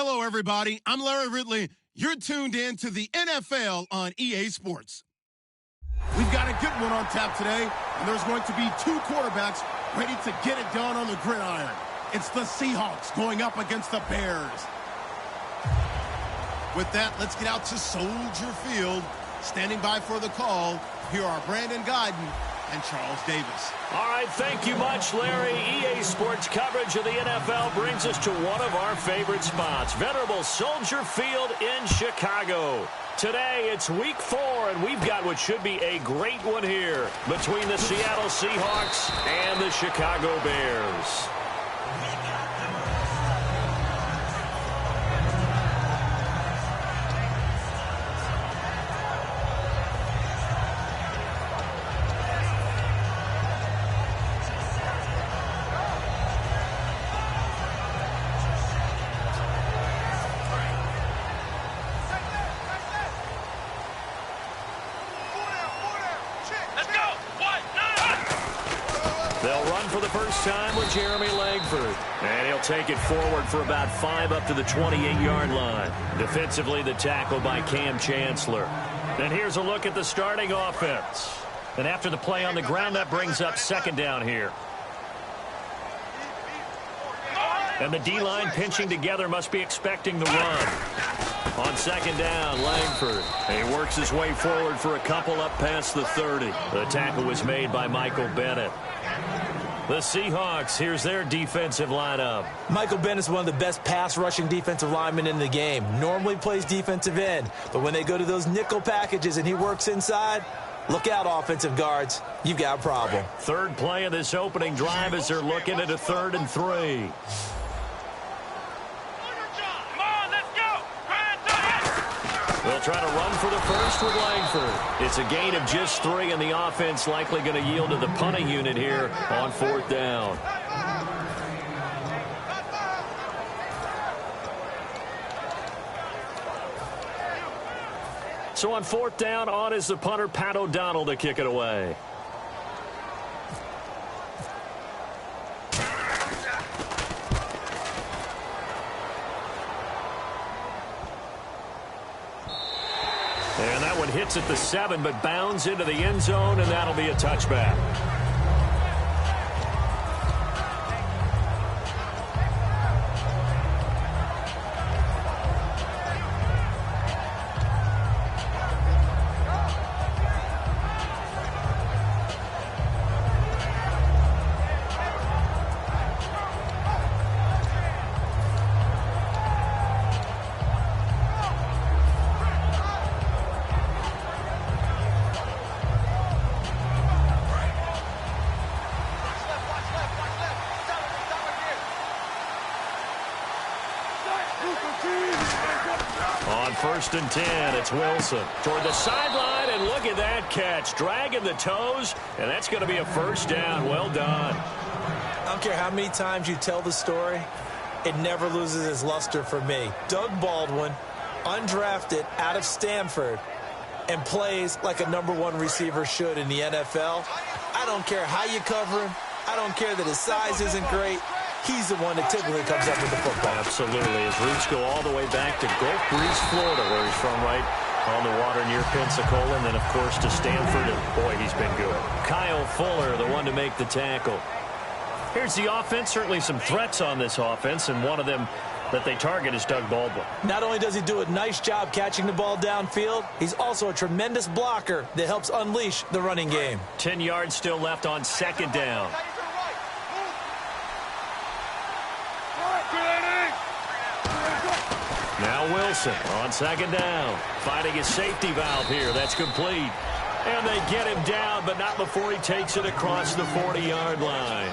Hello, everybody. I'm Larry Ridley. You're tuned in to the NFL on EA Sports. We've got a good one on tap today, and there's going to be two quarterbacks ready to get it done on the gridiron. It's the Seahawks going up against the Bears. With that, let's get out to Soldier Field. Standing by for the call, here are Brandon Guyton and Charles Davis. All right, thank you much, Larry. EA Sports coverage of the NFL brings us to one of our favorite spots, venerable Soldier Field in Chicago. Today, it's week 4, and we've got what should be a great one here between the Seattle Seahawks and the Chicago Bears. They'll run for the first time with Jeremy Langford. And he'll take it forward for about 5 up to the 28-yard line. Defensively, the tackle by Cam Chancellor. And here's a look at the starting offense. And after the play on the ground, that brings up second down here. And the D-line pinching together must be expecting the run. On second down, Langford. He works his way forward for a couple up past the 30. The tackle was made by Michael Bennett. The Seahawks, here's their defensive lineup. Michael Bennett's one of the best pass-rushing defensive linemen in the game. Normally plays defensive end, but when they go to those nickel packages and he works inside, look out, offensive guards. You've got a problem. Third play of this opening drive as they're looking at a 3rd and 3. They'll try to run for the first with Langford. It's a gain of just 3, and the offense likely going to yield to the punting unit here on 4th down. So on 4th down, on is the punter, Pat O'Donnell, to kick it away. And that one hits at the 7, but bounds into the end zone, and that'll be a touchback. On 1st and 10, it's Wilson toward the sideline, and look at that catch. Dragging the toes, and that's going to be a first down. Well done. I don't care how many times you tell the story, it never loses its luster for me. Doug Baldwin, undrafted out of Stanford, and plays like a #1 receiver should in the NFL. I don't care how you cover him. I don't care that his size isn't great. He's the one that typically comes up with the football. Absolutely. His roots go all the way back to Gulf Breeze, Florida, where he's from, right on the water near Pensacola, and then, of course, to Stanford, and boy, he's been good. Kyle Fuller, the one to make the tackle. Here's the offense. Certainly some threats on this offense, and one of them that they target is Doug Baldwin. Not only does he do a nice job catching the ball downfield, he's also a tremendous blocker that helps unleash the running game. 10 yards still left on second down. Now Wilson on second down, finding his safety valve here. That's complete. And they get him down, but not before he takes it across the 40-yard line.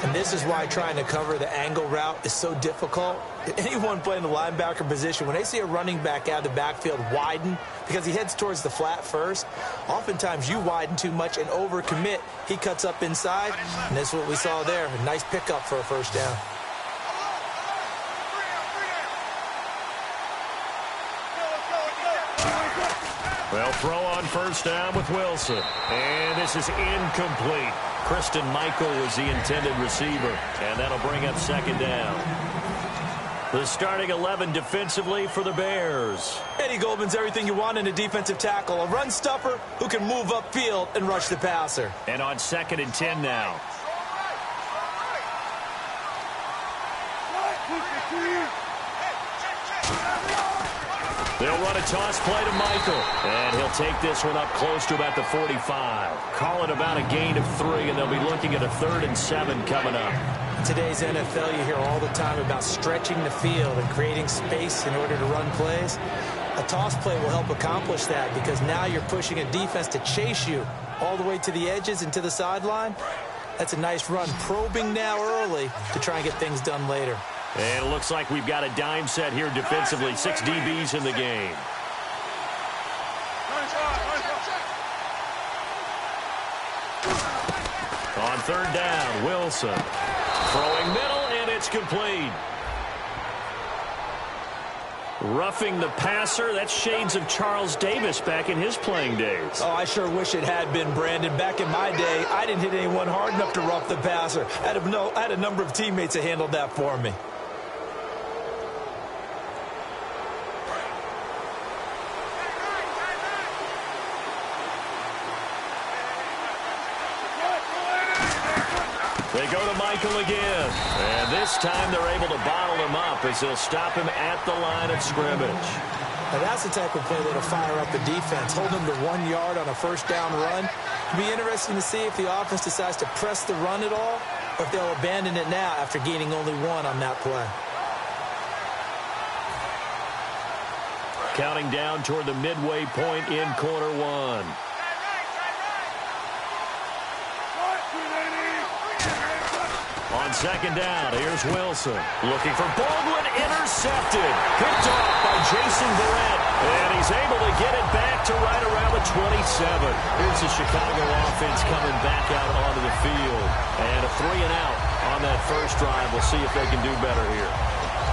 And this is why trying to cover the angle route is so difficult. Anyone playing the linebacker position, when they see a running back out of the backfield widen, because he heads towards the flat first, oftentimes you widen too much and overcommit. He cuts up inside, and that's what we saw there. A nice pickup for a first down. Well, throw on first down with Wilson. And this is incomplete. Christian Michael was the intended receiver. And that'll bring up second down. The starting 11 defensively for the Bears. Eddie Goldman's everything you want in a defensive tackle. A run stuffer who can move upfield and rush the passer. And on 2nd and 10 now. They'll run a toss play to Michael. And he'll take this one up close to about the 45. Call it about a gain of 3, and they'll be looking at a 3rd and 7 coming up. In today's NFL, you hear all the time about stretching the field and creating space in order to run plays. A toss play will help accomplish that because now you're pushing a defense to chase you all the way to the edges and to the sideline. That's a nice run, probing now early to try and get things done later. And it looks like we've got a dime set here defensively. 6 DBs in the game. On 3rd down, Wilson. Throwing middle, and it's complete. Roughing the passer, that's shades of Charles Davis back in his playing days. Oh, I sure wish it had been, Brandon. Back in my day, I didn't hit anyone hard enough to rough the passer. I had a number of teammates that handled that for me. They go to Michael again. And this time they're able to bottle him up as they'll stop him at the line of scrimmage. Now that's the type of play that'll fire up the defense. Hold them to 1 yard on a 1st down run. It'll be interesting to see if the offense decides to press the run at all or if they'll abandon it now after gaining only 1 on that play. Counting down toward the midway point in quarter 1. On 2nd down, here's Wilson. Looking for Baldwin, intercepted. Picked off by Jason Verrett. And he's able to get it back to right around the 27. Here's the Chicago offense coming back out onto the field. And a 3 and out on that first drive. We'll see if they can do better here.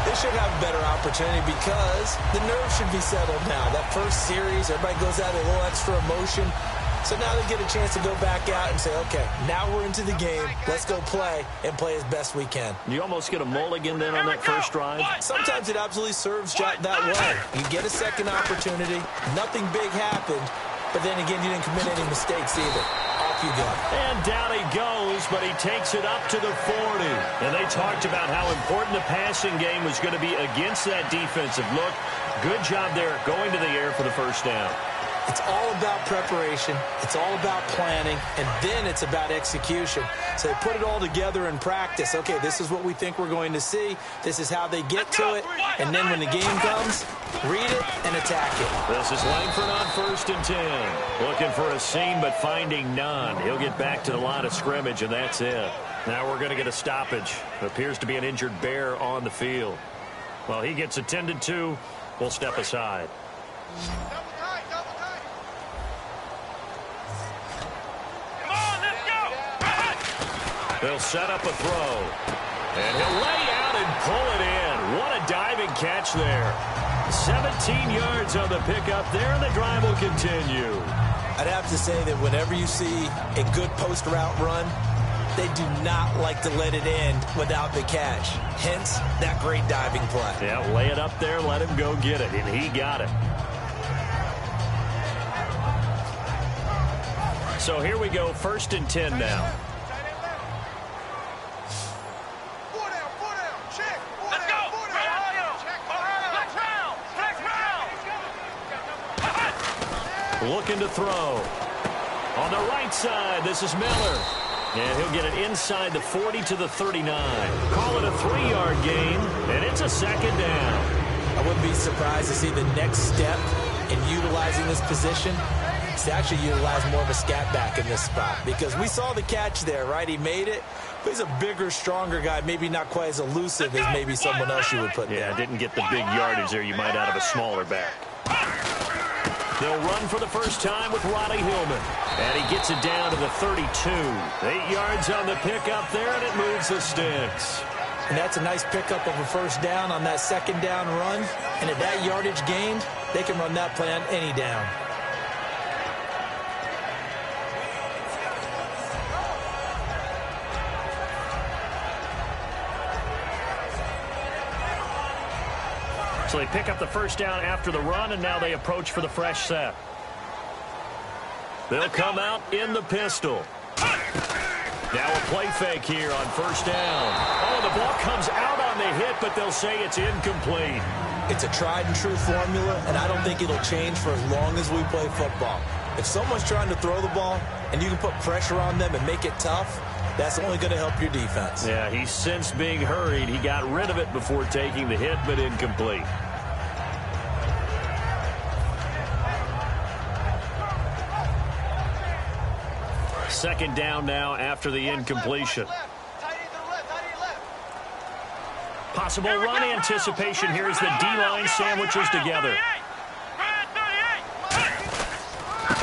They should have a better opportunity because the nerves should be settled now. That first series, everybody goes out with a little extra emotion. So now they get a chance to go back out and say, okay, now we're into the game. Let's go play and play as best we can. You almost get a mulligan then on that first drive? Sometimes it absolutely serves that way. You get a second opportunity. Nothing big happened. But then again, you didn't commit any mistakes either. Off you go. And down he goes, but he takes it up to the 40. And they talked about how important the passing game was going to be against that defensive look. Good job there going to the air for the first down. It's all about preparation. It's all about planning. And then it's about execution. So they put it all together in practice. Okay, this is what we think we're going to see. This is how they get to it. And then when the game comes, read it and attack it. This is Langford on 1st and 10. Looking for a seam, but finding none. He'll get back to the line of scrimmage, and that's it. Now we're going to get a stoppage. Appears to be an injured Bear on the field. Well, he gets attended to. We'll step aside. They'll set up a throw. And he'll lay out and pull it in. What a diving catch there. 17 yards on the pickup there, and the drive will continue. I'd have to say that whenever you see a good post route run, they do not like to let it end without the catch. Hence, that great diving play. Yeah, lay it up there, let him go get it, and he got it. So here we go, 1st and 10 now. Looking to throw. On the right side, this is Miller. And he'll get it inside the 40 to the 39. Call it a 3-yard gain, and it's a 2nd down. I wouldn't be surprised to see the next step in utilizing this position is to actually utilize more of a scat back in this spot. Because we saw the catch there, right? He made it. But he's a bigger, stronger guy, maybe not quite as elusive as maybe someone else you would put there. Yeah, didn't get the big yardage there you might out of a smaller back. They'll run for the first time with Ronnie Hillman. And he gets it down to the 32. 8 yards on the pickup there, and it moves the sticks. And that's a nice pickup of a first down on that 2nd down run. And at that yardage gained, they can run that play on any down. So they pick up the first down after the run, and now they approach for the fresh set. They'll come out in the pistol. Now a play fake here on first down. Oh, the ball comes out on the hit, but they'll say it's incomplete. It's a tried-and-true formula, and I don't think it'll change for as long as we play football. If someone's trying to throw the ball and you can put pressure on them and make it tough, that's only going to help your defense. Yeah, he's since being hurried. He got rid of it before taking the hit, but incomplete. Second down now after the incompletion. Possible run anticipation here as the D-line sandwiches together.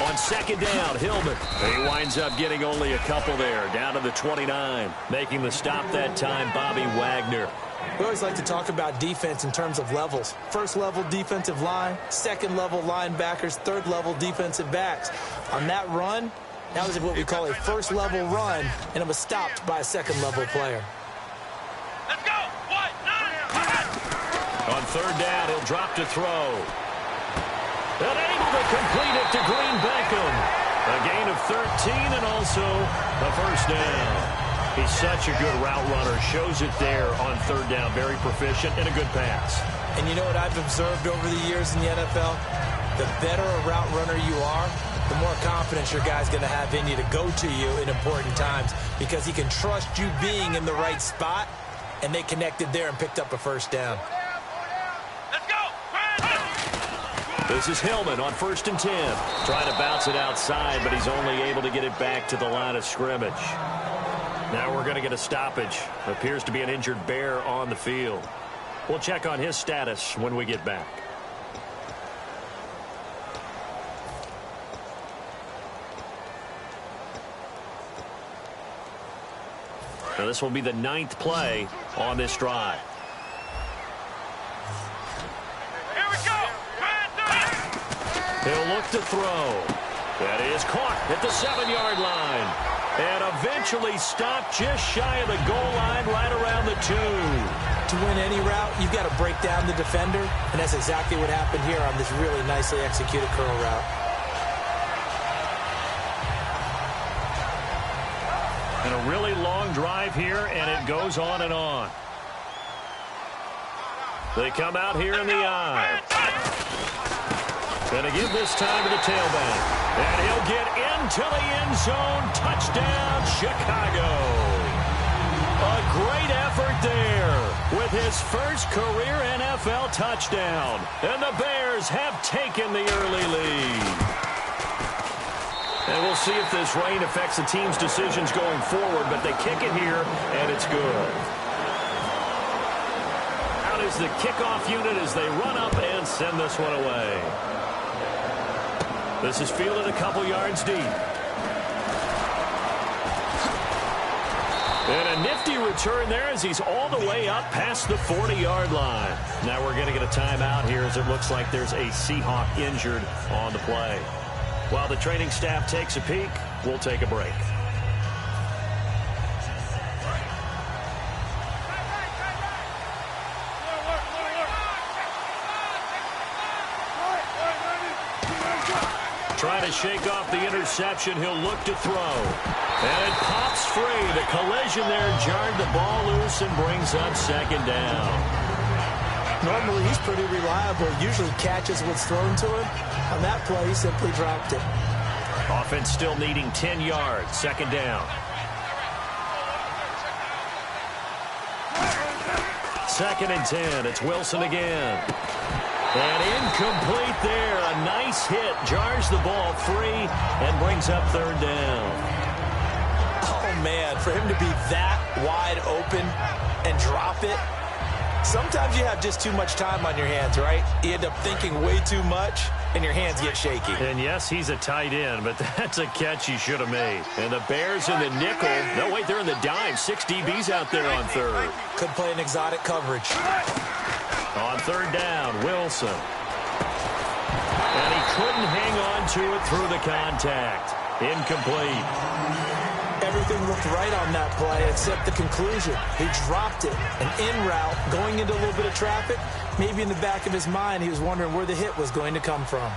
On second down, Hillman. He winds up getting only a couple there, down to the 29. Making the stop that time, Bobby Wagner. We always like to talk about defense in terms of levels. First level defensive line, second level linebackers, third level defensive backs. On that run, that was what we call a first level run, and it was stopped by a second level player. Let's go! On third down, he'll drop to throw. And able to complete it to Green Beckham. A gain of 13 and also a first down. He's such a good route runner. Shows it there on third down. Very proficient and a good pass. And you know what I've observed over the years in the NFL? The better a route runner you are, the more confidence your guy's going to have in you to go to you in important times because he can trust you being in the right spot, and they connected there and picked up a first down. This is Hillman on 1st and 10. Trying to bounce it outside, but he's only able to get it back to the line of scrimmage. Now we're going to get a stoppage. Appears to be an injured Bear on the field. We'll check on his status when we get back. Now this will be the 9th play on this drive. He'll look to throw. That is caught at the 7-yard line. And eventually stopped just shy of the goal line right around the 2. To win any route, you've got to break down the defender, and that's exactly what happened here on this really nicely executed curl route. And a really long drive here, and it goes on and on. They come out here in the I. Going to give this time to the tailback. And he'll get into the end zone. Touchdown, Chicago. A great effort there with his first career NFL touchdown. And the Bears have taken the early lead. And we'll see if this rain affects the team's decisions going forward, but they kick it here, and it's good. Out is the kickoff unit as they run up and send this one away. This is fielded a couple yards deep. And a nifty return there as he's all the way up past the 40-yard line. Now we're going to get a timeout here as it looks like there's a Seahawk injured on the play. While the training staff takes a peek, we'll take a break. Trying to shake off the interception. He'll look to throw. And it pops free. The collision there jarred the ball loose and brings up second down. Normally, he's pretty reliable. Usually catches what's thrown to him. On that play, he simply dropped it. Offense still needing 10 yards. Second down. Second and 10. It's Wilson again. And incomplete there. A nice hit. Jars the ball free and brings up third down. Oh, man. For him to be that wide open and drop it. Sometimes you have just too much time on your hands, right? You end up thinking way too much, and your hands get shaky. And yes, he's a tight end, but that's a catch he should have made. And the Bears in the nickel. No, wait, they're in the dime. 6 DBs out there on third. Could play an exotic coverage. On third down, Wilson. And he couldn't hang on to it through the contact. Incomplete. Everything looked right on that play except the conclusion. He dropped it. An in route, going into a little bit of traffic. Maybe in the back of his mind, he was wondering where the hit was going to come from.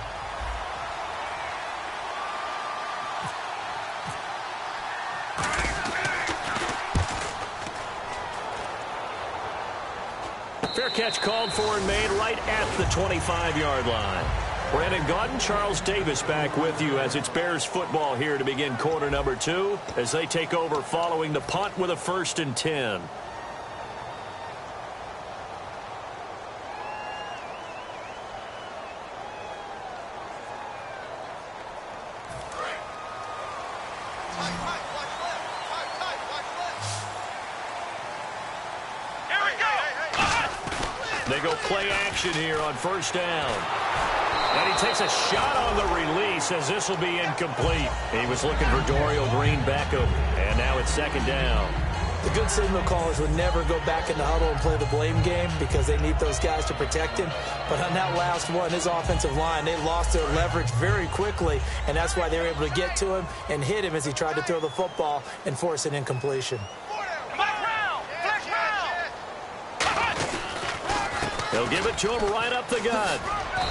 Fair catch called for and made right at the 25-yard line. Brandon Gaudin, Charles Davis back with you as it's Bears football here to begin quarter number 2 as they take over following the punt with a 1st and 10. They go play action here on 1st down. And he takes a shot on the release as this will be incomplete. He was looking for Dorial Green Beckham. And now it's 2nd down. The good signal callers would never go back in the huddle and play the blame game because they need those guys to protect him. But on that last one, his offensive line, they lost their leverage very quickly. And that's why they were able to get to him and hit him as he tried to throw the football and force an incompletion. He'll give it to him right up the gut.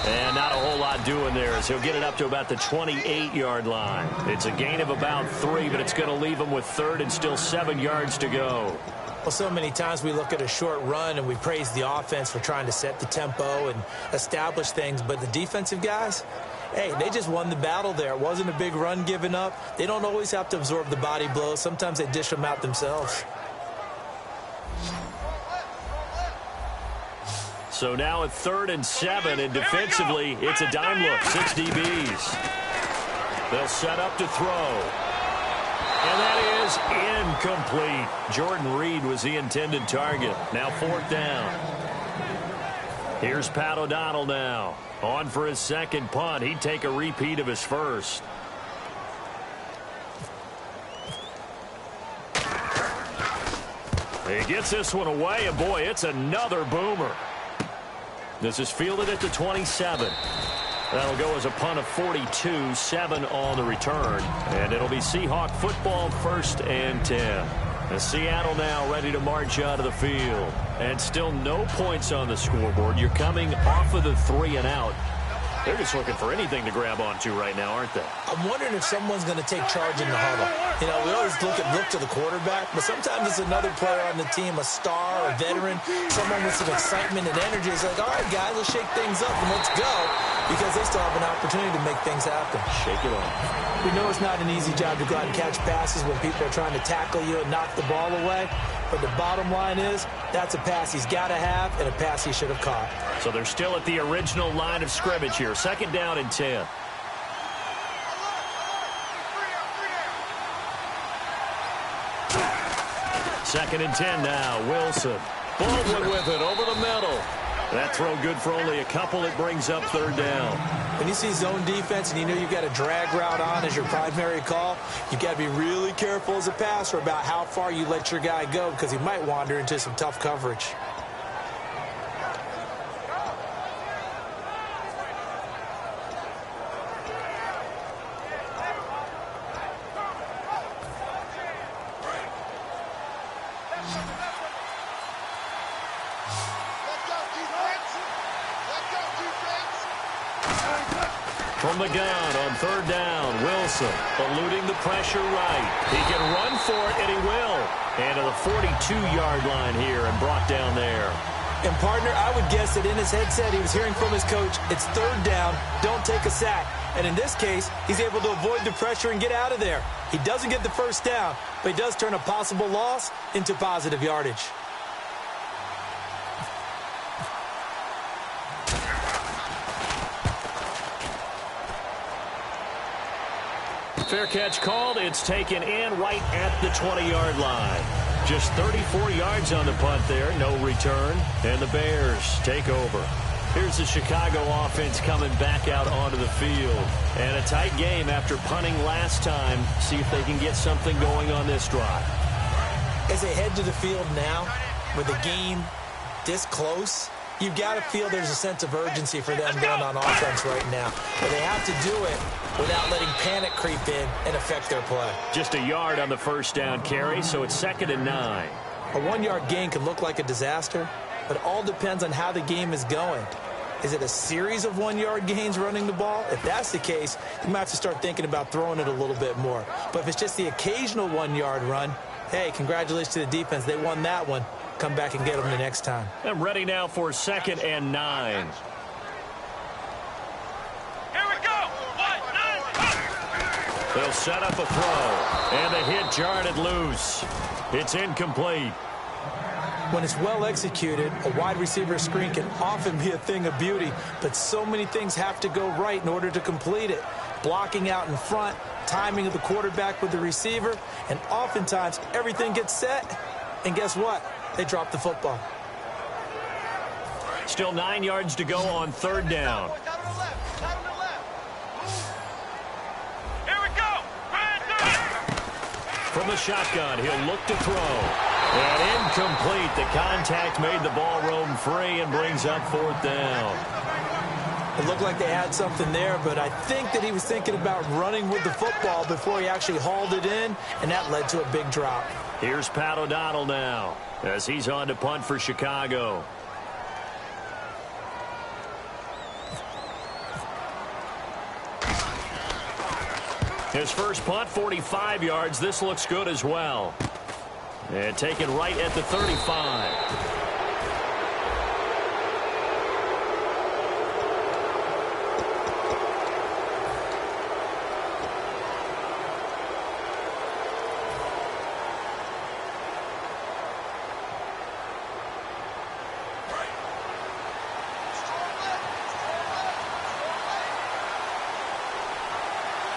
And not a whole lot doing there as he'll get it up to about the 28-yard line. It's a gain of about 3, but it's going to leave him with 3rd and still 7 yards to go. Well, so many times we look at a short run and we praise the offense for trying to set the tempo and establish things. But the defensive guys, hey, they just won the battle there. It wasn't a big run given up. They don't always have to absorb the body blows. Sometimes they dish them out themselves. So now at 3rd and 7, and defensively, it's a dime look, 6 DBs. They'll set up to throw. And that is incomplete. Jordan Reed was the intended target. Now 4th down. Here's Pat O'Donnell now. On for his 2nd punt. He'd take a repeat of his 1st. He gets this one away, and boy, it's another boomer. This is fielded at the 27. That'll go as a punt of 42, 7 on the return. And it'll be Seahawk football 1st and 10. And Seattle now ready to march out of the field. And still no points on the scoreboard. You're coming off of the 3 and out. They're just looking for anything to grab onto right now, aren't they? I'm wondering if someone's going to take charge in the huddle. You know, we always look to the quarterback, but sometimes it's another player on the team, a star, a veteran, someone with some excitement and energy. It's like, all right, guys, let's shake things up and let's go, because they still have an opportunity to make things happen. Shake it off. We know it's not an easy job to go out and catch passes when people are trying to tackle you and knock the ball away. But the bottom line is, that's a pass he's got to have and a pass he should have caught. So they're still at the original line of scrimmage here. 2nd down and 10. Second and 10 now. Wilson. Baldwin with it over the middle. That throw good for only a couple. It brings up 3rd down. When you see zone defense and you know you've got a drag route on as your primary call, you've got to be really careful as a passer about how far you let your guy go because he might wander into some tough coverage. From the gun on 3rd down, Wilson eluding the pressure right. He can run for it, and he will. And to the 42-yard line here and brought down there. And, partner, I would guess that in his headset he was hearing from his coach, it's 3rd down, don't take a sack. And in this case, he's able to avoid the pressure and get out of there. He doesn't get the 1st down, but he does turn a possible loss into positive yardage. Fair catch called. It's taken in right at the 20-yard line. Just 34 yards on the punt there. No return. And the Bears take over. Here's the Chicago offense coming back out onto the field. And a tight game after punting last time. See if they can get something going on this drive. As they head to the field now, with the game this close, you've got to feel there's a sense of urgency for them going on offense right now. But they have to do it without letting panic creep in and affect their play. Just a yard on the first down carry, so it's 2nd and 9. A 1-yard gain can look like a disaster, but it all depends on how the game is going. Is it a series of 1-yard gains running the ball? If that's the case, you might have to start thinking about throwing it a little bit more. But if it's just the occasional 1-yard run, hey, congratulations to the defense. They won that one. Come back and get them the next time. I'm ready now for 2nd and 9. Here we go. 1, 9, They'll set up a throw, and the hit jarred loose. It's incomplete. When it's well executed, a wide receiver screen can often be a thing of beauty, but so many things have to go right in order to complete it. Blocking out in front, timing of the quarterback with the receiver, and oftentimes everything gets set, and guess what? They drop the football. Still 9 yards to go on 3rd down. Here we go. From the shotgun, he'll look to throw. And incomplete. The contact made the ball roam free and brings up 4th down. It looked like they had something there, but I think that he was thinking about running with the football before he actually hauled it in, and that led to a big drop. Here's Pat O'Donnell now as he's on to punt for Chicago. His first punt, 45 yards. This looks good as well. And taken right at the 35.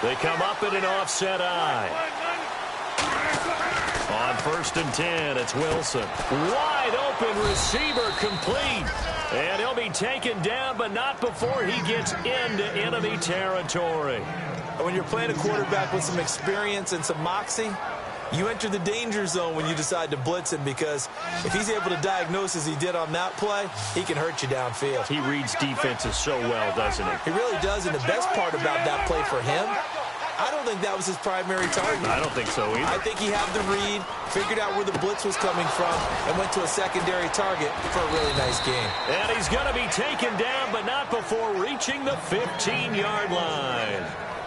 They come up in an offset eye. On 1st and 10, it's Wilson. Wide open receiver complete. And he'll be taken down, but not before he gets into enemy territory. When you're playing a quarterback with some experience and some moxie, you enter the danger zone when you decide to blitz him, because if he's able to diagnose as he did on that play, he can hurt you downfield. He reads defenses so well, doesn't he? He really does, and the best part about that play for him, I don't think that was his primary target. I don't think so either. I think he had the read, figured out where the blitz was coming from, and went to a secondary target for a really nice game. And he's going to be taken down, but not before reaching the 15-yard line.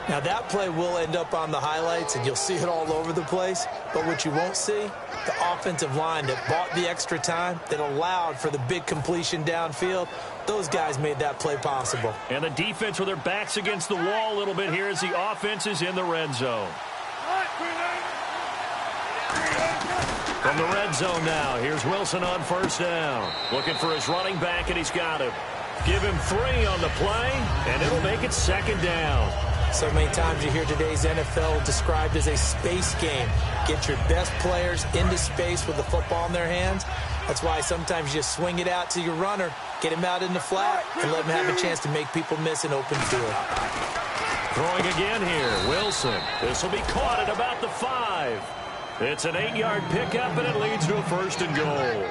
Now, that play will end up on the highlights, and you'll see it all over the place. But what you won't see, the offensive line that bought the extra time, that allowed for the big completion downfield, those guys made that play possible. And the defense with their backs against the wall a little bit here as the offense is in the red zone. From the red zone now, here's Wilson on 1st down. Looking for his running back, and he's got him. Give him 3 on the play, and it'll make it 2nd down. So many times you hear today's NFL described as a space game. Get your best players into space with the football in their hands. That's why sometimes you just swing it out to your runner, get him out in the flat, and let him have a chance to make people miss an open field. Throwing again here, Wilson. This will be caught at about the 5. It's an 8-yard pickup, and it leads to a 1st and goal.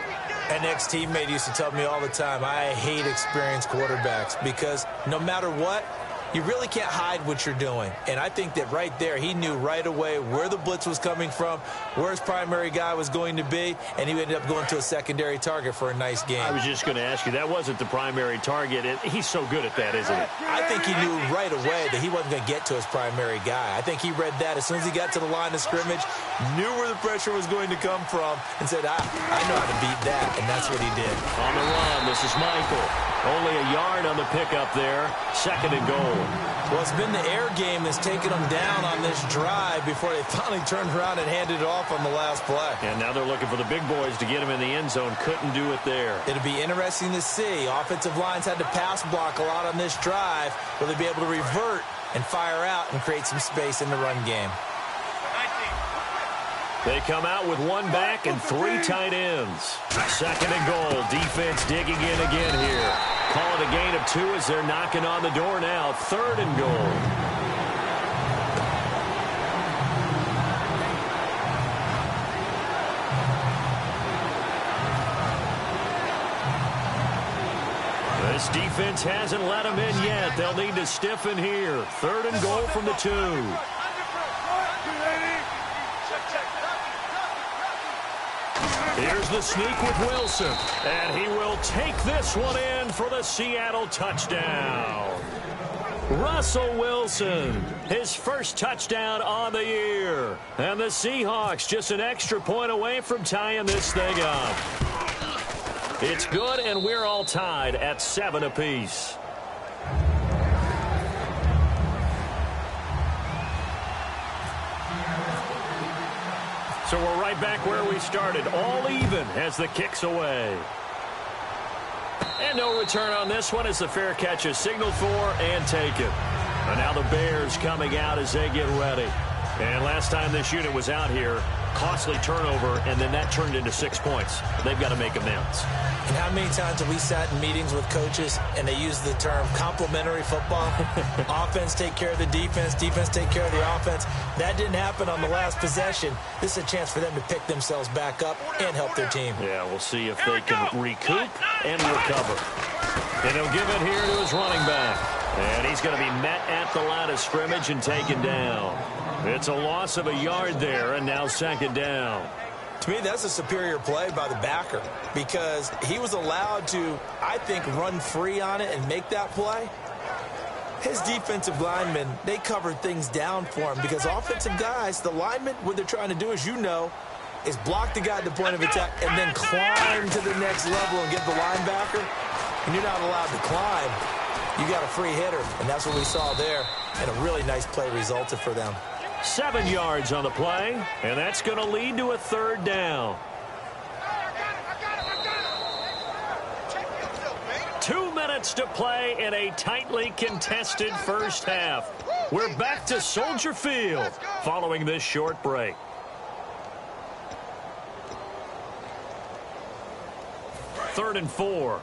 An ex-teammate used to tell me all the time, I hate experienced quarterbacks, because no matter what, you really can't hide what you're doing. And I think that right there, he knew right away where the blitz was coming from, where his primary guy was going to be, and he ended up going to a secondary target for a nice game. I was just going to ask you, that wasn't the primary target. He's so good at that, isn't he? I think he knew right away that he wasn't going to get to his primary guy. I think he read that as soon as he got to the line of scrimmage, knew where the pressure was going to come from, and said, I know how to beat that, and that's what he did. On the run, this is Michael. Only a yard on the pickup there. 2nd and goal. Well, it's been the air game that's taken them down on this drive before they finally turned around and handed it off on the last play. And now they're looking for the big boys to get him in the end zone. Couldn't do it there. It'll be interesting to see. Offensive lines had to pass block a lot on this drive. Will they be able to revert and fire out and create some space in the run game? They come out with 1 back and 3 tight ends. 2nd and goal. Defense digging in again here. Call it a gain of 2 as they're knocking on the door now. 3rd and goal. This defense hasn't let them in yet. They'll need to stiffen here. 3rd and goal from the 2. Here's the sneak with Wilson. And he will take this one in for the Seattle touchdown. Russell Wilson, his first touchdown on the year. And the Seahawks just an extra point away from tying this thing up. It's good, and we're all tied at 7 apiece. So we're right back where we started, all even as the kick's away. And no return on this one as the fair catch is signaled for and taken. And now the Bears coming out as they get ready. And last time this unit was out here, costly turnover, and then that turned into 6 points. They've got to make amends. And how many times have we sat in meetings with coaches and they use the term complementary football? Offense take care of the defense, defense take care of the offense. That didn't happen on the last possession. This is a chance for them to pick themselves back up and help their team. Yeah, we'll see if they can recoup and recover. And he'll give it here to his running back. And he's going to be met at the line of scrimmage and taken down. It's a loss of a yard there, and now 2nd down. To me, that's a superior play by the backer because he was allowed to, I think, run free on it and make that play. His defensive linemen, they covered things down for him because offensive guys, the linemen, what they're trying to do, as you know, is block the guy at the point of attack and then climb to the next level and get the linebacker. And you're not allowed to climb. You got a free hitter, and that's what we saw there. And a really nice play resulted for them. 7 yards on the play, and that's going to lead to a 3rd down. 2 minutes to play in a tightly contested first half. We're back to Soldier Field following this short break. Third and 4.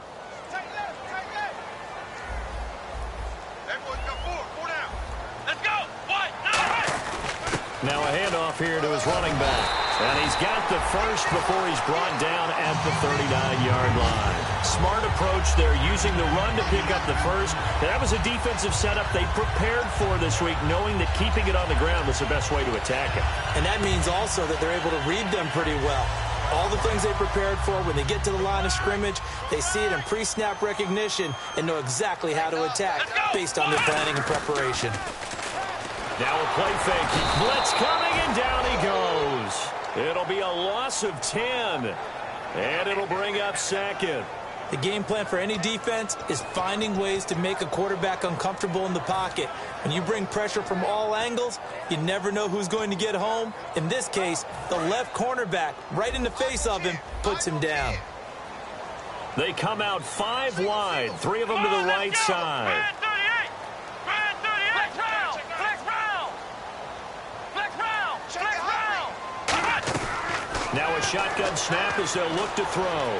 Now a handoff here to his running back. And he's got the first before he's brought down at the 39-yard line. Smart approach there, using the run to pick up the first. That was a defensive setup they prepared for this week, knowing that keeping it on the ground was the best way to attack it. And that means also that they're able to read them pretty well. All the things they prepared for, when they get to the line of scrimmage, they see it in pre-snap recognition and know exactly how to attack based on their planning and preparation. Now a play fake. Blitz coming, and down he goes. It'll be a loss of 10, and it'll bring up 2nd. The game plan for any defense is finding ways to make a quarterback uncomfortable in the pocket. When you bring pressure from all angles, you never know who's going to get home. In this case, the left cornerback, right in the face of him, puts him down. They come out 5 wide, 3 of them to the right side. Now a shotgun snap as they'll look to throw.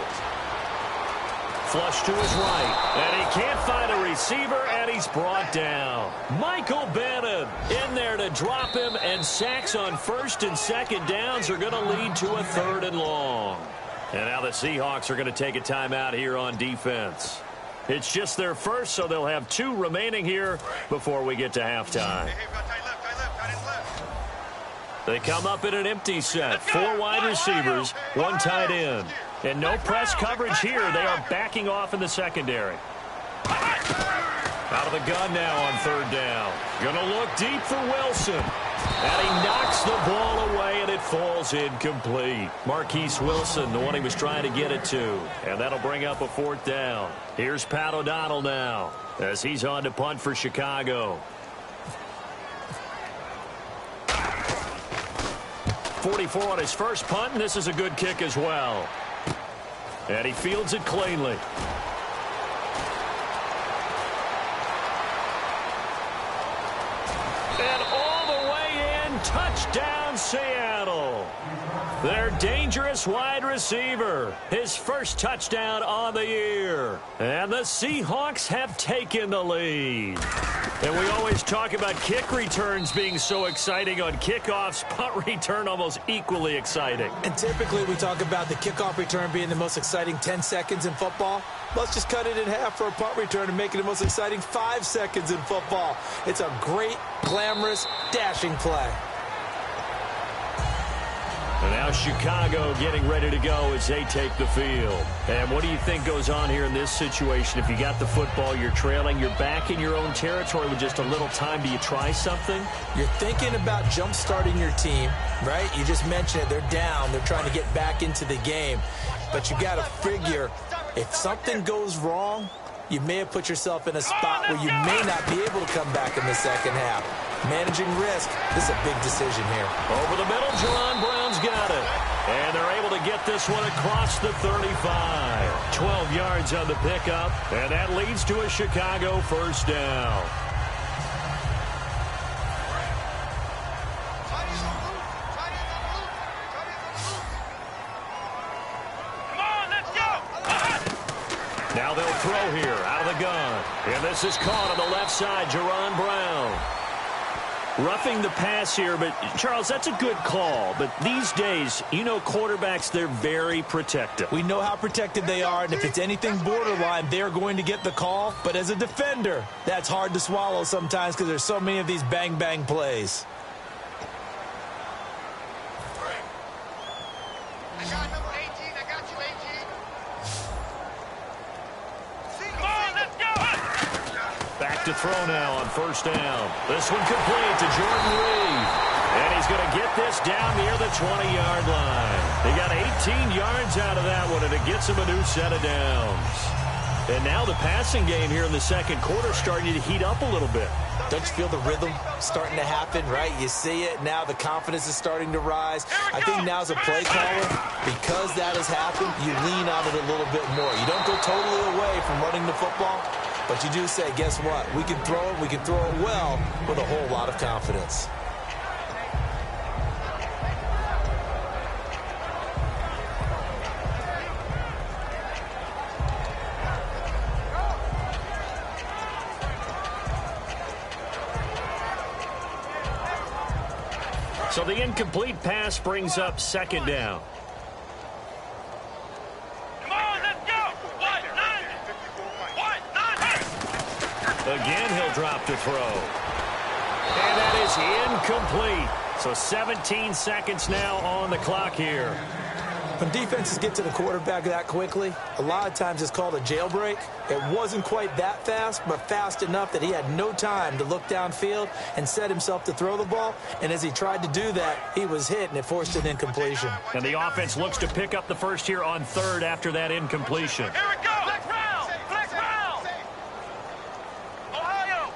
Flush to his right, and he can't find a receiver, and he's brought down. Michael Bannon in there to drop him, and sacks on 1st and 2nd downs are going to lead to a 3rd and long. And now the Seahawks are going to take a timeout here on defense. It's just their first, so they'll have 2 remaining here before we get to halftime. They come up in an empty set. 4 wide receivers, 1 tight end. And no press coverage here. They are backing off in the secondary. Out of the gun now on 3rd down. Going to look deep for Wilson. And he knocks the ball away, and it falls incomplete. Marquise Wilson, the one he was trying to get it to. And that'll bring up a 4th down. Here's Pat O'Donnell now as he's on to punt for Chicago. 44 on his first punt, and this is a good kick as well. And he fields it cleanly. And all the way in, touchdown Seattle. Their dangerous wide receiver. His first touchdown on the year. And the Seahawks have taken the lead. And we always talk about kick returns being so exciting on kickoffs. Punt return almost equally exciting. And typically we talk about the kickoff return being the most exciting 10 seconds in football. Let's just cut it in half for a punt return and make it the most exciting 5 seconds in football. It's a great, glamorous, dashing play. And now Chicago getting ready to go as they take the field. And what do you think goes on here in this situation? If you got the football, you're trailing, you're back in your own territory with just a little time. Do you try something? You're thinking about jump-starting your team, right? You just mentioned it. They're down. They're trying to get back into the game. But you got to figure if something goes wrong, you may have put yourself in a spot where you may not be able to come back in the second half. Managing risk, this is a big decision here. Over the middle, Jaron Brown's got it. And they're able to get this one across the 35. 12 yards on the pickup, and that leads to a Chicago first down. Now they'll throw here out of the gun. And this is caught on the left side, Jaron Brown. Roughing the pass here, but Charles, that's a good call. But these days, you know quarterbacks, they're very protective. We know how protected they are, and if it's anything borderline, they're going to get the call. But as a defender, that's hard to swallow sometimes because there's so many of these bang-bang plays. I got number 18. I got you, 18. Come on, let's go! Back to throw now on first down. This one complete to Jordan Reed. And he's going to get this down near the 20-yard line. He got 18 yards out of that one, and it gets him a new set of downs. And now the passing game here in the second quarter starting to heat up a little bit. Don't you feel the rhythm starting to happen, right? You see it. Now the confidence is starting to rise. I think now's a play caller. Because that has happened, you lean on it a little bit more. You don't go totally away from running the football, but you do say, guess what? We can throw it. We can throw it well with a whole lot of confidence. So the incomplete pass brings up second down. Come on, let's go! What? None! What? None! Again, he'll drop to throw. And that is incomplete. So 17 seconds now on the clock here. When defenses get to the quarterback that quickly, a lot of times it's called a jailbreak. It wasn't quite that fast, but fast enough that he had no time to look downfield and set himself to throw the ball. And as he tried to do that, he was hit, and it forced an incompletion. And the offense looks to pick up the first here on third after that incompletion. Here we go! Flex round! Flex round! Ohio!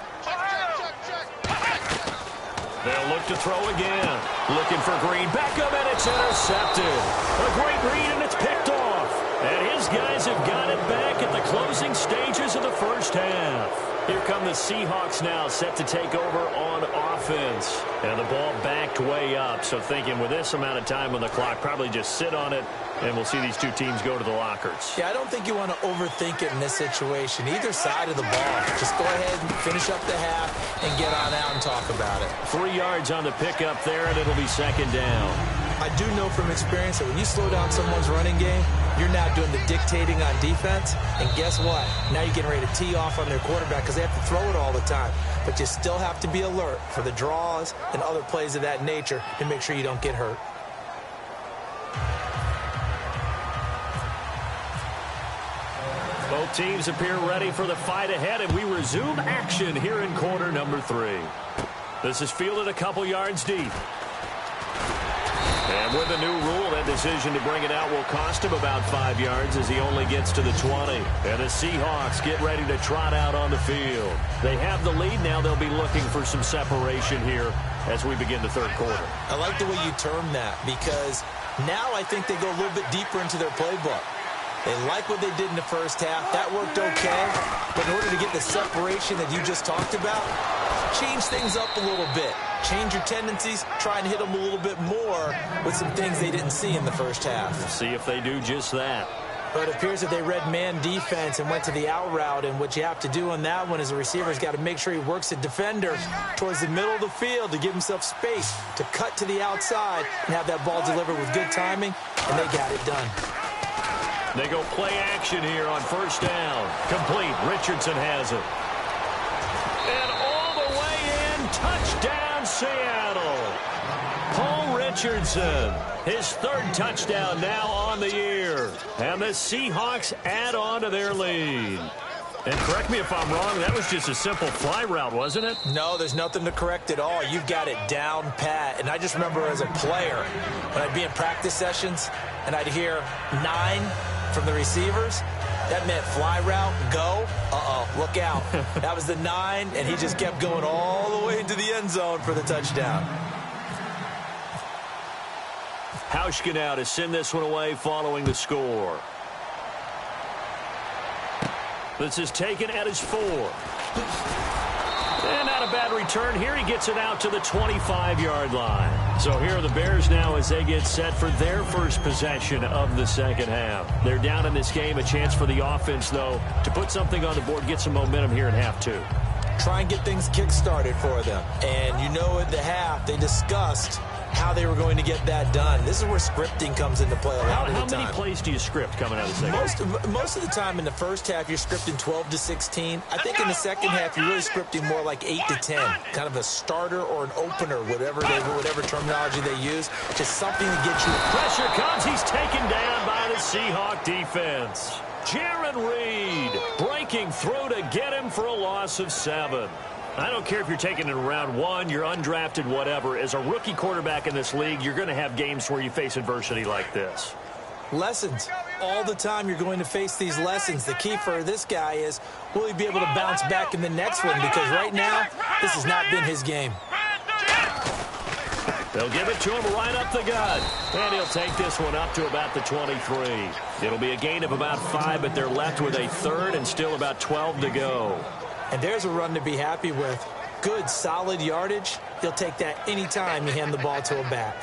They'll look to throw again. Looking for Green. Back up, and it's intercepted. A great read, and it's picked off. And his guys have got it back at the closing stages of the first half. Here come the Seahawks now, set to take over on offense. And the ball backed way up. So thinking with this amount of time on the clock, probably just sit on it, and we'll see these two teams go to the lockers. Yeah, I don't think you want to overthink it in this situation. Either side of the ball. Just go ahead and finish up the half and get on out and talk about it. 3 yards on the pickup there, and it'll be second down. I do know from experience that when you slow down someone's running game, you're now doing the dictating on defense. And guess what? Now you're getting ready to tee off on their quarterback because they have to throw it all the time. But you still have to be alert for the draws and other plays of that nature to make sure you don't get hurt. Both teams appear ready for the fight ahead, and we resume action here in quarter number 3. This is fielded a couple yards deep. And with the new rule, that decision to bring it out will cost him about 5 yards as he only gets to the 20. And the Seahawks get ready to trot out on the field. They have the lead now. They'll be looking for some separation here as we begin the third quarter. I like the way you term that because now I think they go a little bit deeper into their playbook. They like what they did in the first half. That worked okay. But in order to get the separation that you just talked about, change things up a little bit. Change your tendencies, try and hit them a little bit more with some things they didn't see in the first half. We'll see if they do just that. But it appears that they read man defense and went to the out route, and what you have to do on that one is the receiver's got to make sure he works the defender towards the middle of the field to give himself space to cut to the outside and have that ball delivered with good timing, and they got it done. They go play action here on first down. Complete. Richardson has it. And all the way in, touchdown Seattle. Paul Richardson, his third touchdown now on the year. And the Seahawks add on to their lead. And correct me if I'm wrong, that was just a simple fly route, wasn't it? No, there's nothing to correct at all. You've got it down pat. And I just remember as a player, when I'd be in practice sessions and I'd hear 9 from the receivers, that meant fly route, go, look out. That was the 9, and he just kept going all the way into the end zone for the touchdown. Hauschka now to send this one away following the score. This is taken at his 4. And not a bad return. Here he gets it out to the 25-yard line. So here are the Bears now as they get set for their first possession of the second half. They're down in this game. A chance for the offense, though, to put something on the board, get some momentum here in half 2. Try and get things kick-started for them. And you know at the half they discussed how they were going to get that done. This is where scripting comes into play a lot of the time. How many plays do you script coming out of the second half? Most of the time in the first half, you're scripting 12 to 16. I think in the second half, you're really scripting more like 8 to 10. Kind of a starter or an opener, whatever terminology they use. Just something to get you. Pressure comes. He's taken down by the Seahawk defense. Jaron Reed breaking through to get him for a loss of 7. I don't care if you're taking it in round 1, you're undrafted, whatever. As a rookie quarterback in this league, you're going to have games where you face adversity like this. Lessons. All the time you're going to face these lessons. The key for this guy is, will he be able to bounce back in the next one? Because right now, this has not been his game. They'll give it to him right up the gut. And he'll take this one up to about the 23. It'll be a gain of about 5, but they're left with a third and still about 12 to go. And there's a run to be happy with. Good, solid yardage. He'll take that anytime you hand the ball to a back.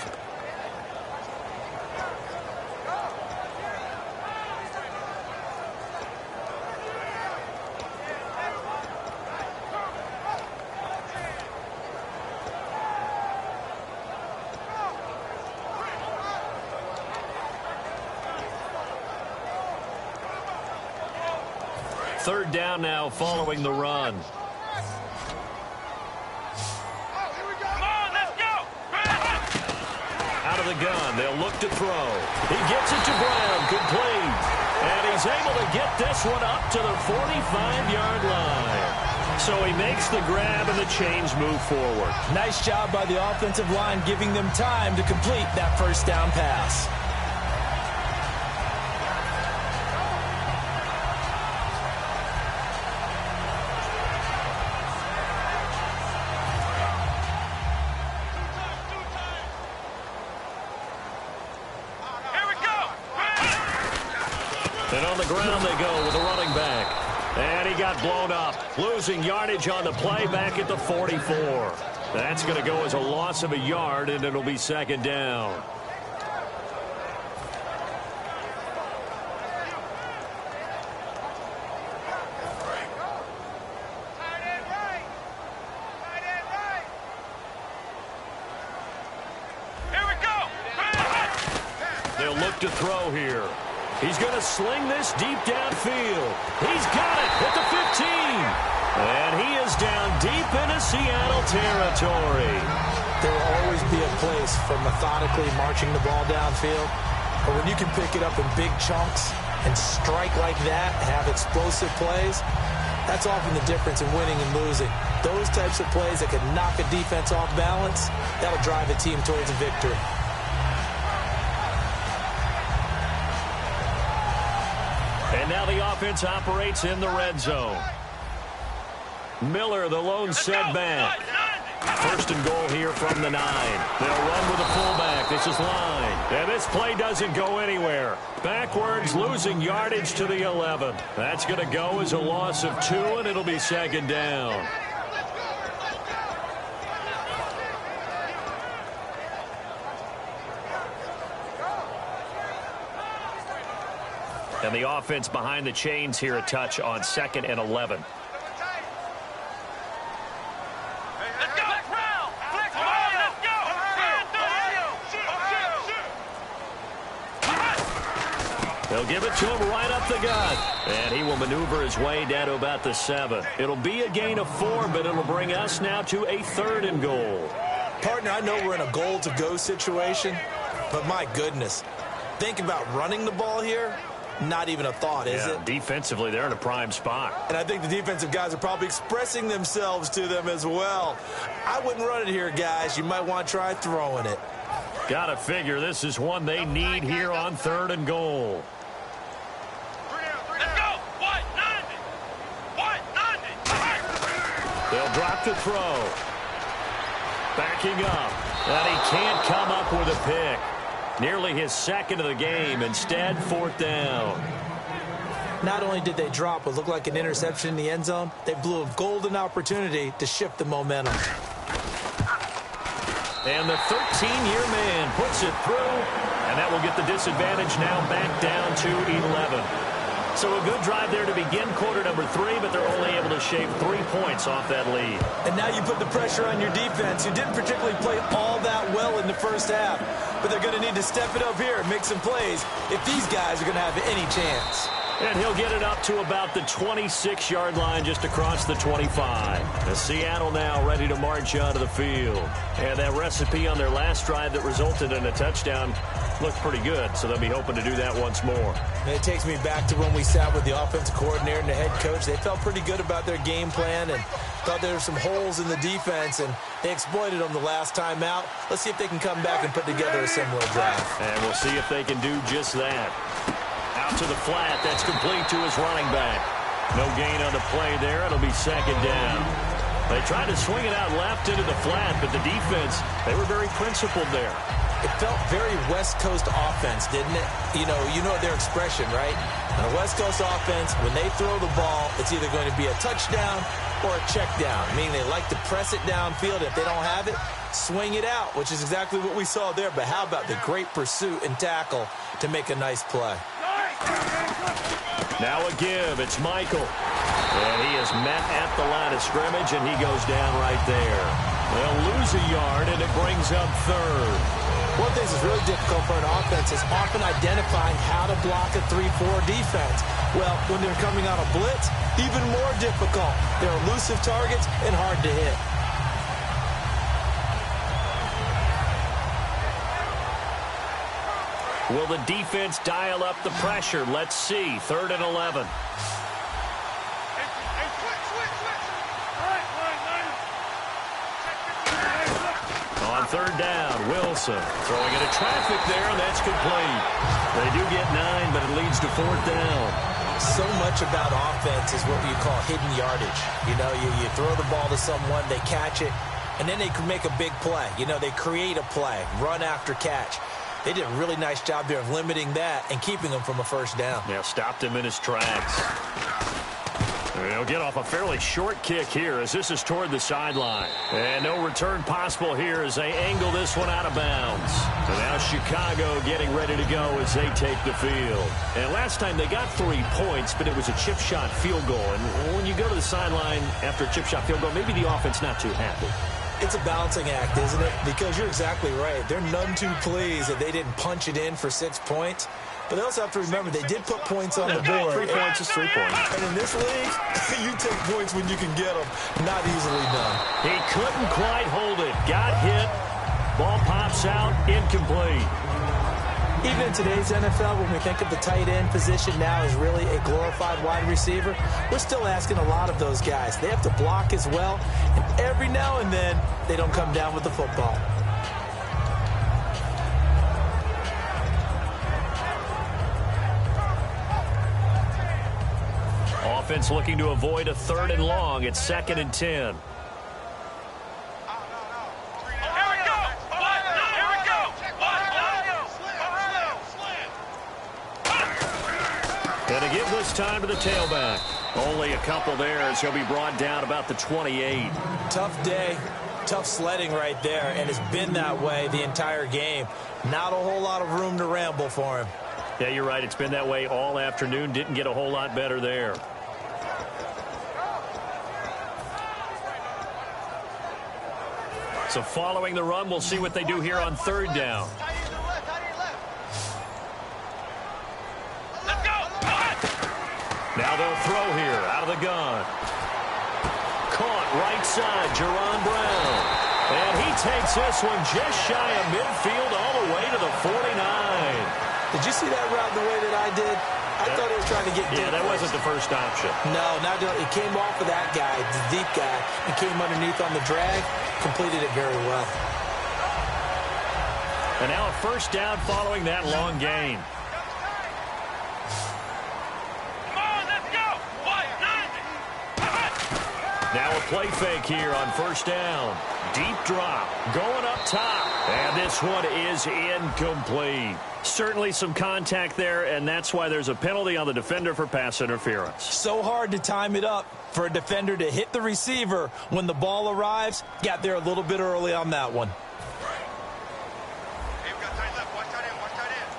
Third down now following the run. Out of the gun, they'll look to throw. He gets it to Brown, complete. And he's able to get this one up to the 45-yard line. So he makes the grab and the chains move forward. Nice job by the offensive line giving them time to complete that first down pass. And on the ground they go with a running back. And he got blown up. Losing yardage on the play back at the 44. That's going to go as a loss of a yard, and it'll be second down. They'll look to throw here. He's going to sling this deep downfield. He's got it at the 15. And he is down deep into Seattle territory. There will always be a place for methodically marching the ball downfield. But when you can pick it up in big chunks and strike like that, have explosive plays, that's often the difference in winning and losing. Those types of plays that can knock a defense off balance, that'll drive a team towards a victory. And now the offense operates in the red zone. Miller, the lone setback. First and goal here from the 9. They'll run with a fullback. This is line. And this play doesn't go anywhere. Backwards, losing yardage to the 11. That's going to go as a loss of 2, and it'll be second down. And the offense behind the chains here a touch on 2nd and 11. Let's go. Flex round. Flex round. Let's go. They'll give it to him right up the gut. And he will maneuver his way down to about the 7. It'll be a gain of 4, but it'll bring us now to a 3rd and goal. Partner, I know we're in a goal-to-go situation, but my goodness, think about running the ball here. Not even a thought, is it? Defensively, they're in a prime spot. And I think the defensive guys are probably expressing themselves to them as well. I wouldn't run it here, guys. You might want to try throwing it. Gotta figure this is one they need here on 3rd and goal. Let's go. 190. 190. They'll drop the throw. Backing up. And he can't come up with a pick. Nearly his 2nd of the game. Instead, 4th down. Not only did they drop what looked like an interception in the end zone, they blew a golden opportunity to shift the momentum. And the 13-year man puts it through. And that will get the disadvantage now back down to 11. So a good drive there to begin quarter number 3, but they're only able to shave 3 points off that lead. And now you put the pressure on your defense, who didn't particularly play all that well in the first half. But they're going to need to step it up here and make some plays if these guys are going to have any chance. And he'll get it up to about the 26-yard line just across the 25. The Seattle now ready to march onto the field. And that recipe on their last drive that resulted in a touchdown looked pretty good, so they'll be hoping to do that once more. And it takes me back to when we sat with the offensive coordinator and the head coach. They felt pretty good about their game plan and thought there were some holes in the defense, and they exploited them the last time out. Let's see if they can come back and put together a similar drive. And we'll see if they can do just that. Out to the flat. That's complete to his running back. No gain on the play there. It'll be 2nd down. They tried to swing it out left into the flat, but the defense, they were very principled there. It felt very West Coast offense, didn't it? You know their expression, right? On a West Coast offense, when they throw the ball, it's either going to be a touchdown or a check down, meaning they like to press it downfield. If they don't have it, swing it out, which is exactly what we saw there. But how about the great pursuit and tackle to make a nice play? Now a give. It's Michael. And he is met at the line of scrimmage, and he goes down right there. They'll lose a yard, and it brings up 3rd. One of the things that's really difficult for an offense is often identifying how to block a 3-4 defense. Well, when they're coming on a blitz, even more difficult. They're elusive targets and hard to hit. Will the defense dial up the pressure? Let's see. 3rd and 11. On 3rd down, Wilson throwing into traffic there, and that's complete. They do get 9, but it leads to 4th down. So much about offense is what you call hidden yardage. You throw the ball to someone, they catch it, and then they can make a big play. They create a play, run after catch. They did a really nice job there of limiting that and keeping him from a 1st down. Yeah, stopped him in his tracks. They'll get off a fairly short kick here as this is toward the sideline. And no return possible here as they angle this one out of bounds. And now Chicago getting ready to go as they take the field. And last time they got 3 points, but it was a chip shot field goal. And when you go to the sideline after a chip shot field goal, maybe the offense not too happy. It's a balancing act, isn't it? Because you're exactly right. They're none too pleased that they didn't punch it in for 6 points. But they also have to remember they did put points on the board. 3 points is 3 points. And in this league, you take points when you can get them. Not easily done. He couldn't quite hold it. Got hit. Ball pops out. Incomplete. Even in today's NFL, when we think of the tight end position now as really a glorified wide receiver, we're still asking a lot of those guys. They have to block as well, and every now and then, they don't come down with the football. Offense looking to avoid a 3rd and long. It's 2nd and 10. And a give this time to the tailback. Only a couple there as he'll be brought down about the 28. Tough day, tough sledding right there, and it's been that way the entire game. Not a whole lot of room to ramble for him. Yeah, you're right. It's been that way all afternoon. Didn't get a whole lot better there. So following the run, we'll see what they do here on third down. Let's go. Now they'll throw here out of the gun. Caught right side, Jerron Brown. And he takes this one just shy of midfield all the way to the 49. Did you see that route the way that I did? I thought he was trying to get deep. Yeah, that wasn't the first option. No, it came off of that guy, the deep guy, and came underneath on the drag, completed it very well. And now a first down following that long gain. Come on, let's go. Now a play fake here on first down. Deep drop, going up top. And this one is incomplete. Certainly some contact there, and that's why there's a penalty on the defender for pass interference. So hard to time it up for a defender to hit the receiver when the ball arrives. Got there a little bit early on that one. Hey, we got tight left. Watch tight end. Watch tight end.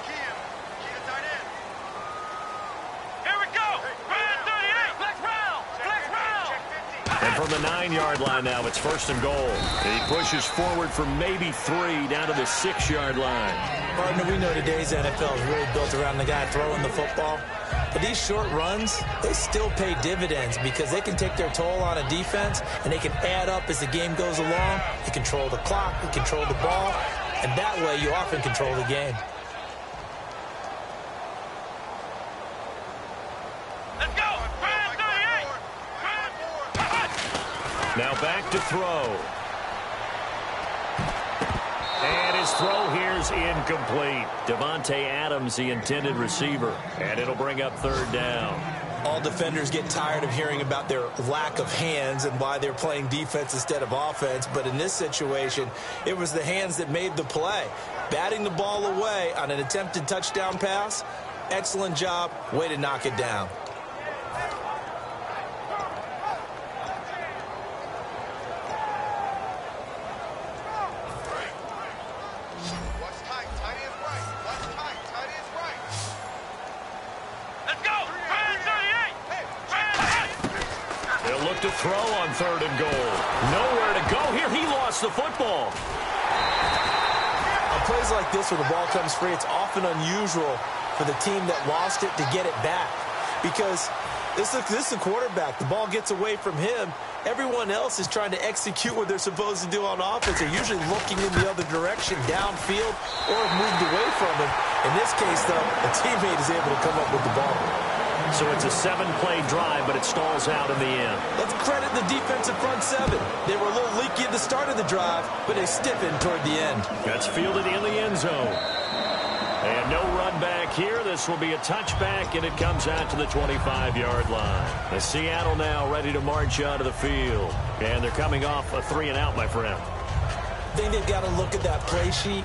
Key him. Key the tight end. Here we go. Ryan 38. Flex round. Flex round. And from the 9-yard line now, it's first and goal. He pushes forward for maybe 3 down to the 6-yard line. Partner, we know today's NFL is really built around the guy throwing the football. But these short runs, they still pay dividends because they can take their toll on a defense, and they can add up as the game goes along. You control the clock, you control the ball, and that way you often control the game. Let's go. Ryan 38. Now back to throw. And his throw here's incomplete. Devontae Adams, the intended receiver. And it'll bring up third down. All defenders get tired of hearing about their lack of hands and why they're playing defense instead of offense. But in this situation, it was the hands that made the play. Batting the ball away on an attempted touchdown pass. Excellent job. Way to knock it down. To throw on third and goal. Nowhere to go here. He lost the football. On plays like this where the ball comes free, it's often unusual for the team that lost it to get it back. Because this is a quarterback. The ball gets away from him. Everyone else is trying to execute what they're supposed to do on offense. They're usually looking in the other direction, downfield, or have moved away from him. In this case, though, a teammate is able to come up with the ball. So it's a 7-play drive, but it stalls out in the end. Let's credit the defensive front seven. They were a little leaky at the start of the drive, but they stiffened toward the end. That's fielded in the end zone. And no run back here. This will be a touchback, and it comes out to the 25-yard line. The Seattle now ready to march out of the field. And they're coming off a 3-and-out, my friend. I think they've got to look at that play sheet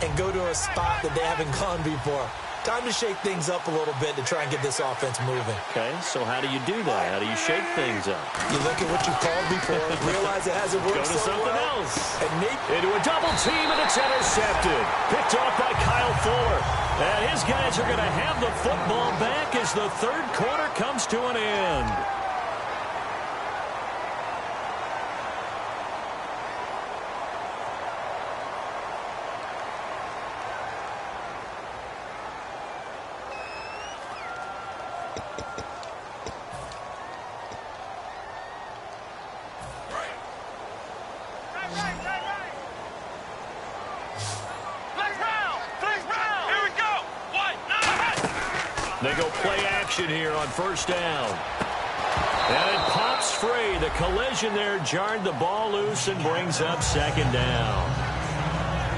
and go to a spot that they haven't gone before. Time to shake things up a little bit to try and get this offense moving. Okay, so how do you do that? How do you shake things up? You look at what you called before, realize it hasn't worked. Go to something else. And maybe into a double team, and it's intercepted. Picked off by Kyle Fuller. And his guys are going to have the football back as the third quarter comes to an end. They go play action here on first down. And it pops free. The collision there jarred the ball loose and brings up second down.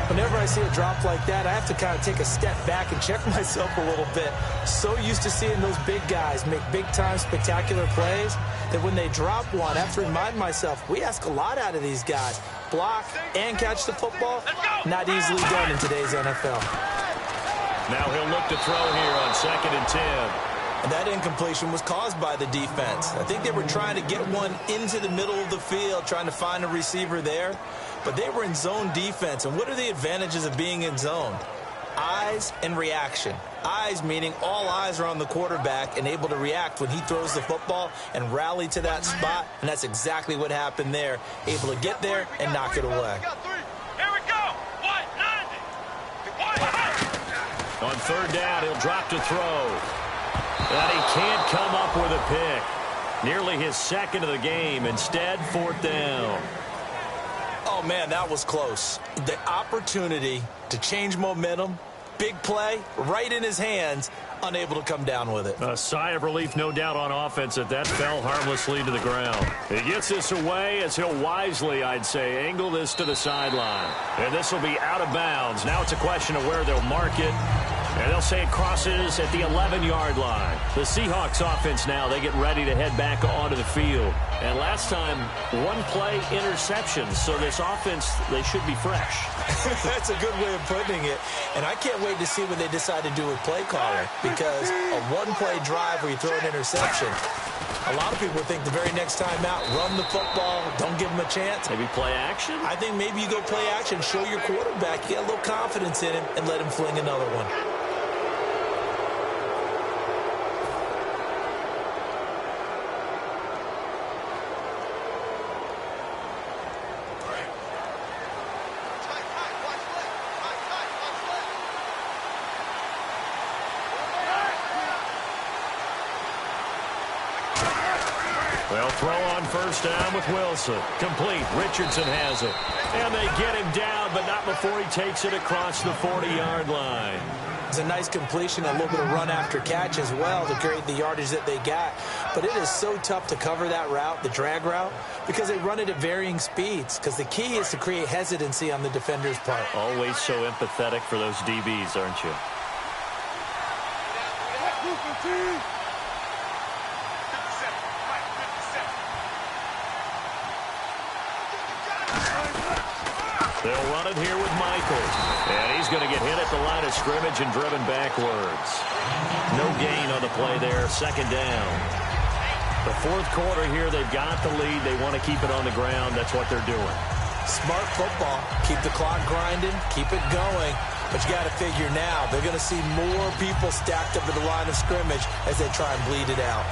Whenever I see a drop like that, I have to kind of take a step back and check myself a little bit. So used to seeing those big guys make big-time spectacular plays that when they drop one, I have to remind myself, we ask a lot out of these guys. Block and catch the football, not easily done in today's NFL. Now he'll look to throw here on 2nd and 10. And that incompletion was caused by the defense. I think they were trying to get one into the middle of the field, trying to find a receiver there. But they were in zone defense. And what are the advantages of being in zone? Eyes and reaction. Eyes meaning all eyes are on the quarterback and able to react when he throws the football and rally to that spot, and that's exactly what happened there. Able to get there and knock it away. Here we go. 190. On third down, he'll drop to throw. And he can't come up with a pick. Nearly his second of the game. Instead, fourth down. Oh, man, that was close. The opportunity to change momentum, big play, right in his hands, unable to come down with it. A sigh of relief, no doubt, on offense that fell harmlessly to the ground. He gets this away as he'll wisely, I'd say, angle this to the sideline. And this will be out of bounds. Now it's a question of where they'll mark it. And they'll say it crosses at the 11-yard line. The Seahawks offense now, they get ready to head back onto the field. And last time, one play interception. So this offense, they should be fresh. That's a good way of putting it. And I can't wait to see what they decide to do with play calling. Because a one-play drive where you throw an interception, a lot of people think the very next time out, run the football, don't give them a chance. Maybe play action? I think maybe you go play action, show your quarterback, get a little confidence in him, and let him fling another one. They'll throw on first down with Wilson. Complete. Richardson has it. And they get him down, but not before he takes it across the 40-yard line. It's a nice completion, a little bit of run after catch as well to create the yardage that they got. But it is so tough to cover that route, the drag route, because they run it at varying speeds. Because the key is to create hesitancy on the defender's part. Always so empathetic for those DBs, aren't you? They'll run it here with Michael. And he's going to get hit at the line of scrimmage and driven backwards. No gain on the play there. Second down. The fourth quarter here, they've got the lead. They want to keep it on the ground. That's what they're doing. Smart football. Keep the clock grinding. Keep it going. But you got to figure now, they're going to see more people stacked up at the line of scrimmage as they try and bleed it out.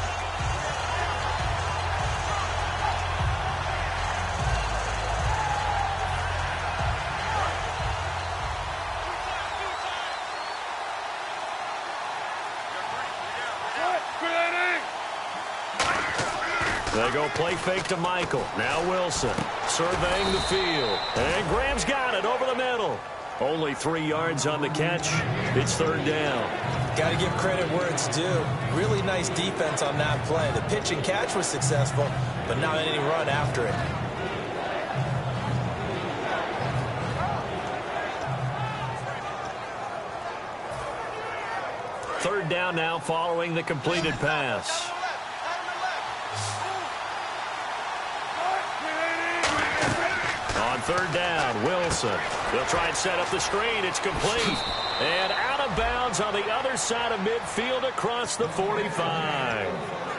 They go play fake to Michael. Now Wilson surveying the field. And Graham's got it over the middle. Only 3 yards on the catch. It's third down. Got to give credit where it's due. Really nice defense on that play. The pitch and catch was successful, but not any run after it. Third down now following the completed pass. On third down, Wilson. They'll try and set up the screen. It's complete. And out of bounds on the other side of midfield across the 45.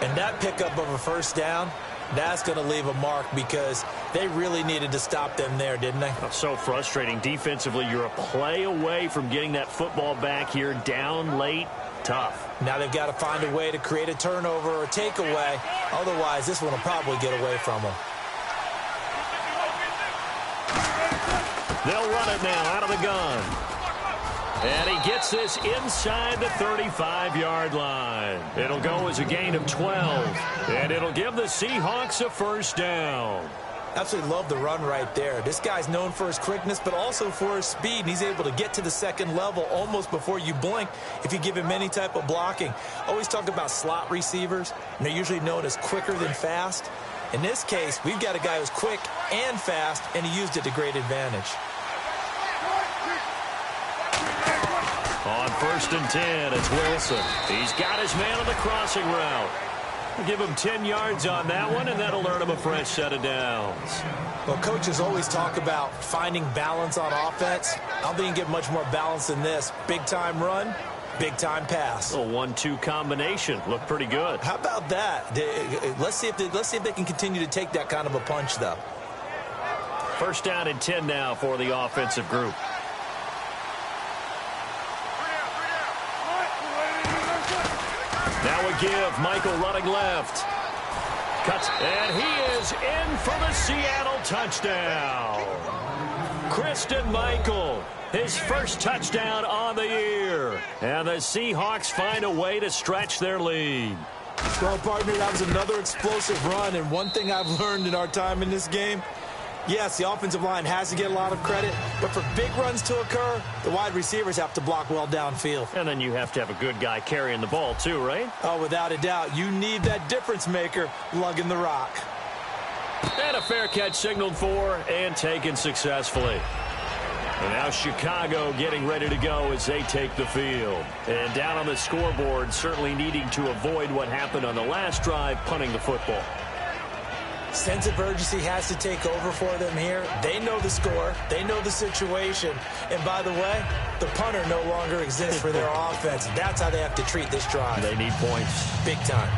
And that pickup of a first down, that's going to leave a mark because they really needed to stop them there, didn't they? So frustrating. Defensively, you're a play away from getting that football back here down late. Tough. Now they've got to find a way to create a turnover or takeaway. Otherwise, this one will probably get away from them. They'll run it now out of the gun. And he gets this inside the 35-yard line. It'll go as a gain of 12. And it'll give the Seahawks a first down. Absolutely love the run right there. This guy's known for his quickness, but also for his speed. And he's able to get to the second level almost before you blink if you give him any type of blocking. Always talk about slot receivers, and they're usually known as quicker than fast. In this case, we've got a guy who's quick and fast, and he used it to great advantage. On first and 10, it's Wilson. He's got his man on the crossing route. We'll give him 10 yards on that one, and that'll earn him a fresh set of downs. Well, coaches always talk about finding balance on offense. I don't think you can get much more balance than this. Big-time run, big-time pass. A 1-2 combination. Looked pretty good. How about that? Let's see if they can continue to take that kind of a punch, though. First down and 10 now for the offensive group. Now a give. Michael running left. Cuts, and he is in for the Seattle touchdown. Christine Michael, his first touchdown on the year. And the Seahawks find a way to stretch their lead. Well, partner, that was another explosive run, and one thing I've learned in our time in this game, yes, the offensive line has to get a lot of credit, but for big runs to occur, the wide receivers have to block well downfield. And then you have to have a good guy carrying the ball too, right? Oh, without a doubt. You need that difference maker lugging the rock. And a fair catch signaled for and taken successfully. And now Chicago getting ready to go as they take the field. And down on the scoreboard, certainly needing to avoid what happened on the last drive, punting the football. Sense of urgency has to take over for them here. They know the score. They know the situation. And by the way, the punter no longer exists for their offense. That's how they have to treat this drive. They need points. Big time.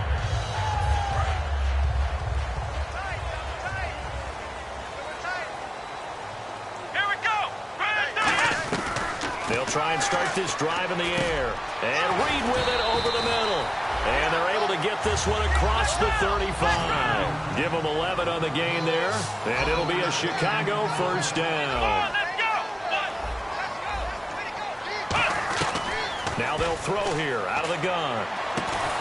They'll try and start this drive in the air. And Reed with it over the middle. And they're able to get this one across the 35. Give them 11 on the gain there. And it'll be a Chicago first down. Now they'll throw here out of the gun.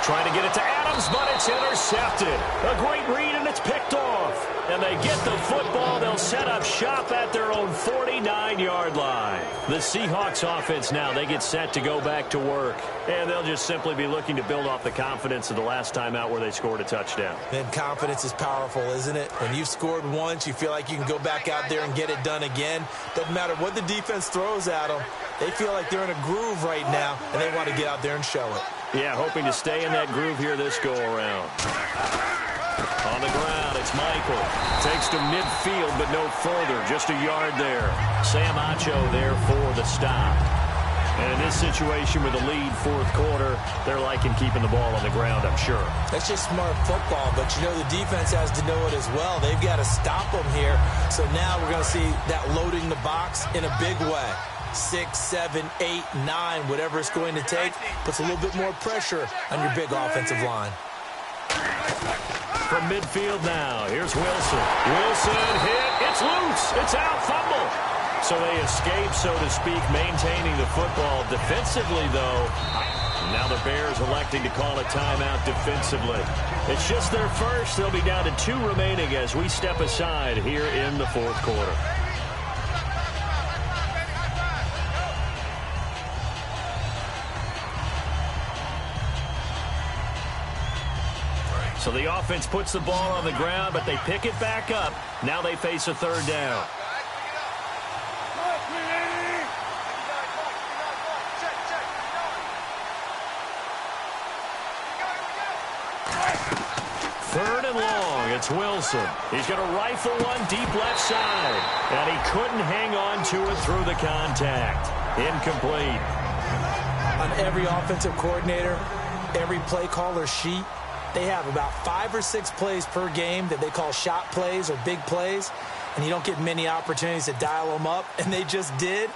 Trying to get it to Adams, but it's intercepted. A great read, and it's picked off. And they get the football. They'll set up shop at their own 49-yard line. The Seahawks offense now, they get set to go back to work. And they'll just simply be looking to build off the confidence of the last time out where they scored a touchdown. And confidence is powerful, isn't it? When you've scored once, you feel like you can go back out there and get it done again. Doesn't matter what the defense throws at them. They feel like they're in a groove right now, and they want to get out there and show it. Yeah, hoping to stay in that groove here this go-around. On the ground, it's Michael. Takes to midfield, but no further. Just a yard there. Sam Acho there for the stop. And in this situation with the lead fourth quarter, they're liking keeping the ball on the ground, I'm sure. That's just smart football, but you know the defense has to know it as well. They've got to stop them here. So now we're going to see that loading the box in a big way. 6, 7, 8, 9, whatever it's going to take, puts a little bit more pressure on your big offensive line. From midfield now, here's Wilson. Wilson hit. It's loose. It's out. Fumble. So they escape, so to speak, maintaining the football. Defensively, though, now the Bears electing to call a timeout defensively. It's just their first. They'll be down to 2 remaining as we step aside here in the fourth quarter. So the offense puts the ball on the ground, but they pick it back up. Now they face a third down. Third and long, it's Wilson. He's going to rifle one deep left side, and he couldn't hang on to it through the contact. Incomplete. On every offensive coordinator, every play caller sheet, they have about 5 or 6 plays per game that they call shot plays or big plays, and you don't get many opportunities to dial them up, and they just did,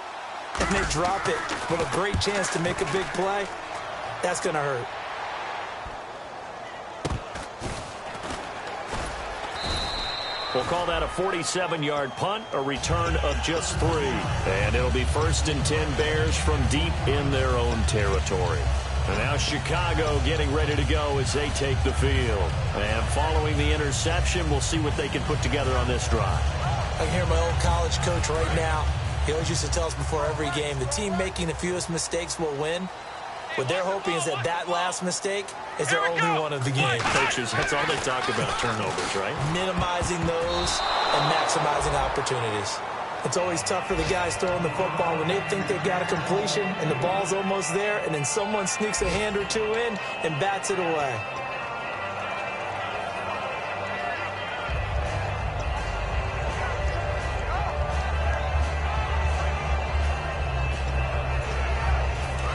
and they drop it with a great chance to make a big play. That's going to hurt. We'll call that a 47-yard punt, a return of just 3. And it'll be 1st and 10 Bears from deep in their own territory. And now Chicago getting ready to go as they take the field. And following the interception, we'll see what they can put together on this drive. I can hear my old college coach right now. He always used to tell us before every game, the team making the fewest mistakes will win. What they're hoping is that last mistake is their only one of the game. Coaches, that's all they talk about, turnovers, right? Minimizing those and maximizing opportunities. It's always tough for the guys throwing the football when they think they've got a completion and the ball's almost there, and then someone sneaks a hand or 2 in and bats it away.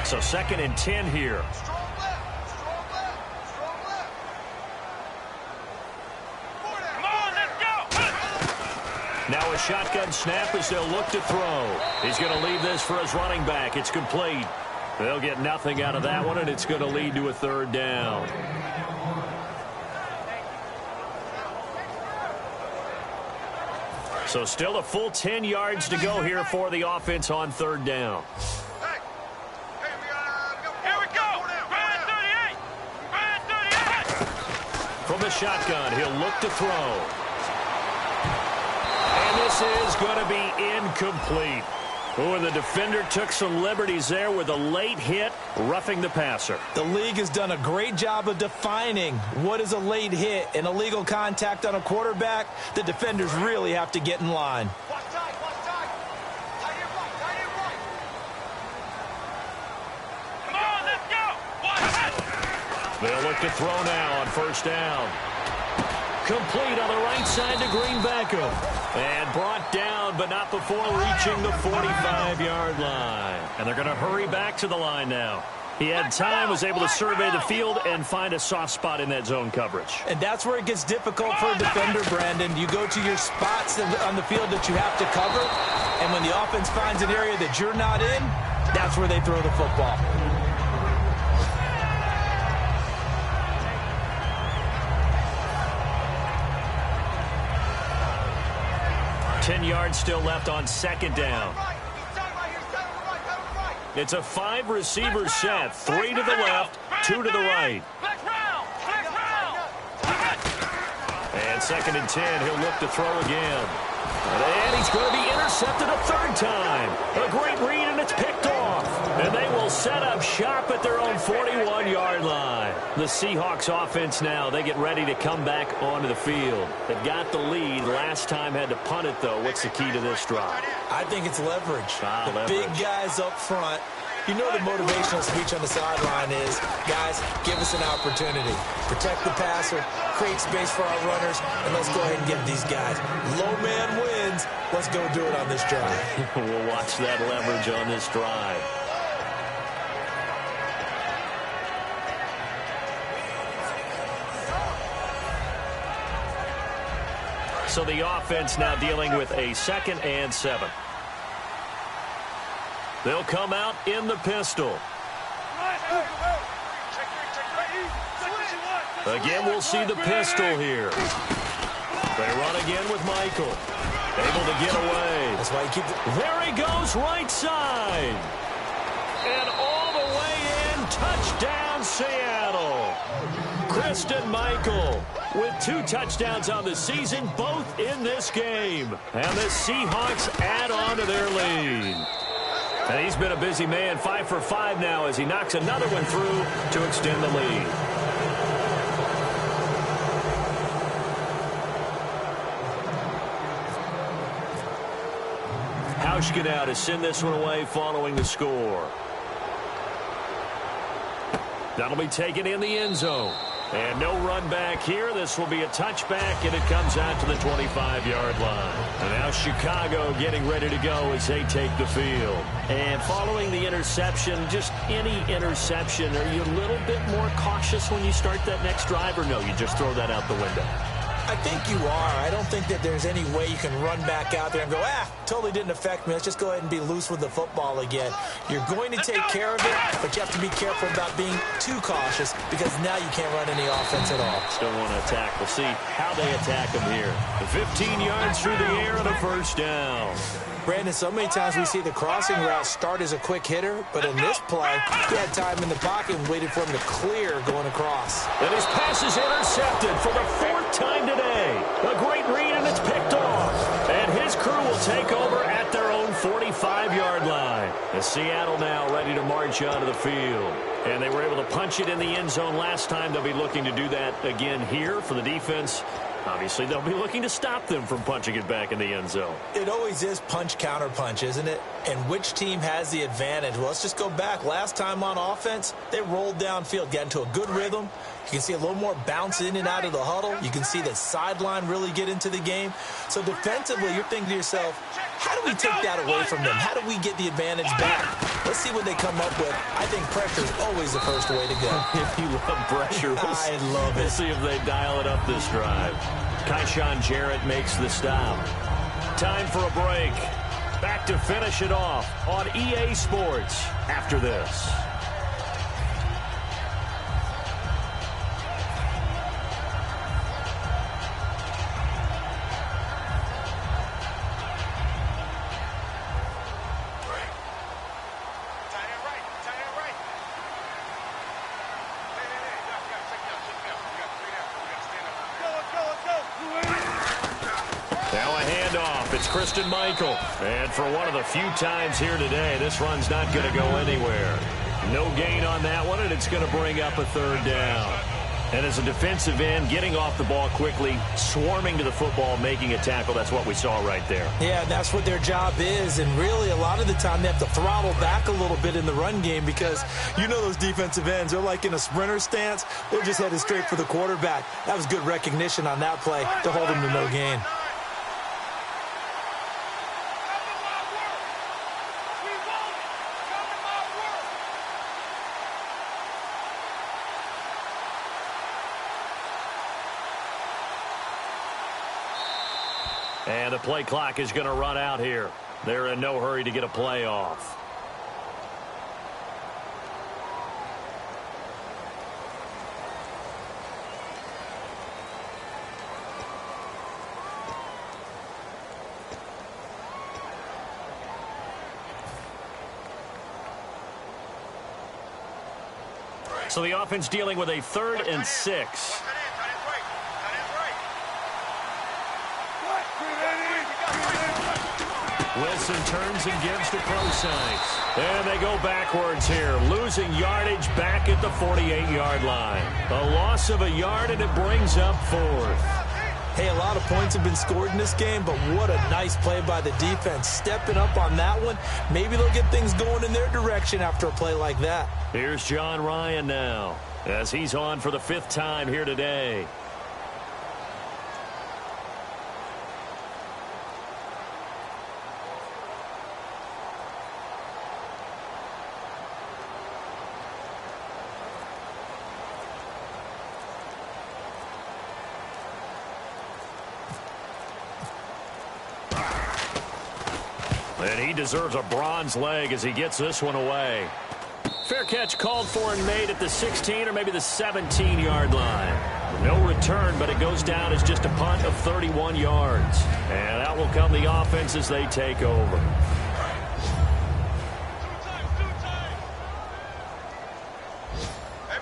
So 2nd and 10 here. Now a shotgun snap as they'll look to throw. He's going to leave this for his running back. It's complete. They'll get nothing out of that one, and it's going to lead to a third down. So still a full 10 yards to go here for the offense on third down. Here we go. Brand 38. Brand 38. From the shotgun, he'll look to throw. And this is going to be incomplete. Oh, and the defender took some liberties there with a late hit, roughing the passer. The league has done a great job of defining what is a late hit and illegal contact on a quarterback. The defenders really have to get in line. Watch tight, watch tight. Tight end right, tight end right. Come on, let's go. Watch it. They'll look to throw now on first down. Complete on the right side to Green Beckham. And brought down, but not before reaching the 45-yard line. And they're going to hurry back to the line now. He had time, was able to survey the field and find a soft spot in that zone coverage. And that's where it gets difficult for a defender, Brandon. You go to your spots on the field that you have to cover, and when the offense finds an area that you're not in, that's where they throw the football. Ten yards still left on second down. It's a 5-receiver set. 3 to the left, 2 to the right. And second and 10, he'll look to throw again. And he's going to be intercepted a third time. A great read, and it's picked off. And they will set up shop at their own 41-yard line. The Seahawks offense now, they get ready to come back onto the field. They've got the lead. Last time had to punt it, though. What's the key to this drive? I think it's leverage. Leverage. Big guys up front. You know the motivational speech on the sideline is, guys, give us an opportunity. Protect the passer, create space for our runners, and let's go ahead and get these guys. Low man wins. Let's go do it on this drive. We'll watch that leverage on this drive. So the offense now dealing with a 2nd and 7. They'll come out in the pistol. Again, we'll see the pistol here. They run again with Michael. Able to get away. That's why you keep There he goes, right side. And all the way in, touchdown Seattle. Christian Michael with 2 touchdowns on the season, both in this game. And the Seahawks add on to their lead. And he's been a busy man, 5 for 5 now as he knocks another one through to extend the lead. Hauschka now to send this one away following the score. That'll be taken in the end zone. And no run back here. This will be a touchback, and it comes out to the 25-yard line. And now Chicago getting ready to go as they take the field. And following the interception, just any interception, are you a little bit more cautious when you start that next drive, or no, you just throw that out the window? I think you are. I don't think that there's any way you can run back out there and go, totally didn't affect me. Let's just go ahead and be loose with the football again. You're going to take care of it, but you have to be careful about being too cautious because now you can't run any offense at all. Still want to attack. We'll see how they attack them here. 15 yards through the air and a first down. Brandon, so many times we see the crossing route start as a quick hitter, but in this play, he had time in the pocket and waited for him to clear going across. And his pass is intercepted for the 4th time today. A great read, and it's picked off. And his crew will take over at their own 45-yard line. And Seattle now ready to march onto the field. And they were able to punch it in the end zone last time. They'll be looking to do that again here for the defense. Obviously, they'll be looking to stop them from punching it back in the end zone. It always is punch-counter-punch, isn't it? And which team has the advantage? Well, let's just go back. Last time on offense, they rolled downfield, got into a good rhythm. You can see a little more bounce in and out of the huddle. You can see the sideline really get into the game. So defensively, you're thinking to yourself, how do we take that away from them? How do we get the advantage back? Let's see what they come up with. I think pressure is always the first way to go. If you love pressure, I love it. We'll see if they dial it up this drive. Kyshawn Jarrett makes the stop. Time for a break. Back to finish it off on EA Sports after this. It's Christian Michael. And for one of the few times here today, this run's not going to go anywhere. No gain on that one, and it's going to bring up a third down. And as a defensive end, getting off the ball quickly, swarming to the football, making a tackle, that's what we saw right there. Yeah, that's what their job is. And really, a lot of the time, they have to throttle back a little bit in the run game because you know those defensive ends, they're like in a sprinter stance. They're just headed straight for the quarterback. That was good recognition on that play to hold them to no gain. And the play clock is going to run out here. They're in no hurry to get a play off. So the offense dealing with a 3rd and 6. Wilson turns and gives to Procise. And they go backwards here, losing yardage back at the 48-yard line. A loss of a yard, and it brings up 4th. Hey, a lot of points have been scored in this game, but what a nice play by the defense. Stepping up on that one, maybe they'll get things going in their direction after a play like that. Here's John Ryan now, as he's on for the 5th time here today. And he deserves a bronze leg as he gets this one away. Fair catch called for and made at the 16 or maybe the 17-yard line. No return, but it goes down as just a punt of 31 yards. And out will come the offense as they take over.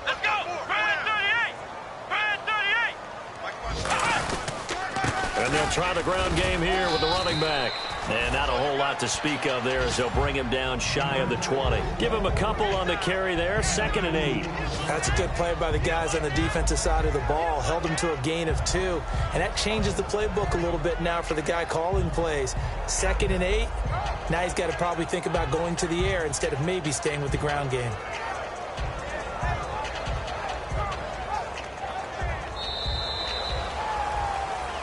Let's go! Brand 38! Brand 38! And they'll try the ground game here with the running back. And not a whole lot to speak of there as they'll bring him down shy of the 20. Give him a couple on the carry there, 2nd and 8. That's a good play by the guys on the defensive side of the ball. Held him to a gain of 2. And that changes the playbook a little bit now for the guy calling plays. 2nd and 8. Now he's got to probably think about going to the air instead of maybe staying with the ground game.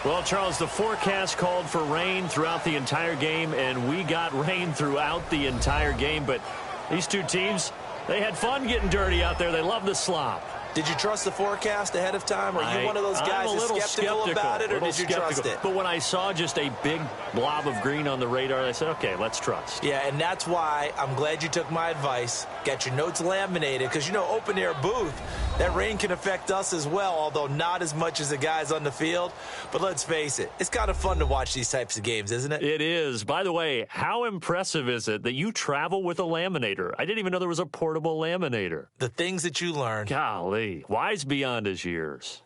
Well, Charles, the forecast called for rain throughout the entire game, and we got rain throughout the entire game. But these two teams, they had fun getting dirty out there. They love the slop. Did you trust the forecast ahead of time? Are you one of those guys that's skeptical about it, or did you trust it? But when I saw just a big blob of green on the radar, I said, okay, let's trust. Yeah, and that's why I'm glad you took my advice. Get your notes laminated, because, you know, open-air booth, that rain can affect us as well, although not as much as the guys on the field. But let's face it, it's kind of fun to watch these types of games, isn't it? It is. By the way, how impressive is it that you travel with a laminator? I didn't even know there was a portable laminator. The things that you learn. Golly. Wise beyond his years.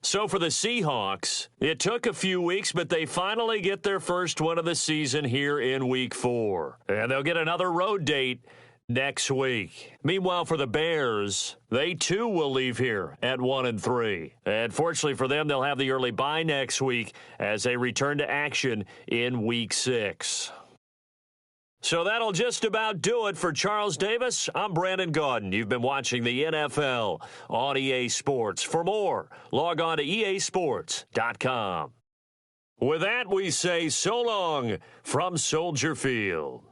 So for the Seahawks, it took a few weeks, but they finally get their first win of the season here in Week 4. And they'll get another road date next week. Meanwhile, for the Bears, they too will leave here at 1-3. And fortunately for them, they'll have the early bye next week as they return to action in Week 6. So that'll just about do it for Charles Davis. I'm Brandon Gaudin. You've been watching the NFL on EA Sports. For more, log on to easports.com. With that, we say so long from Soldier Field.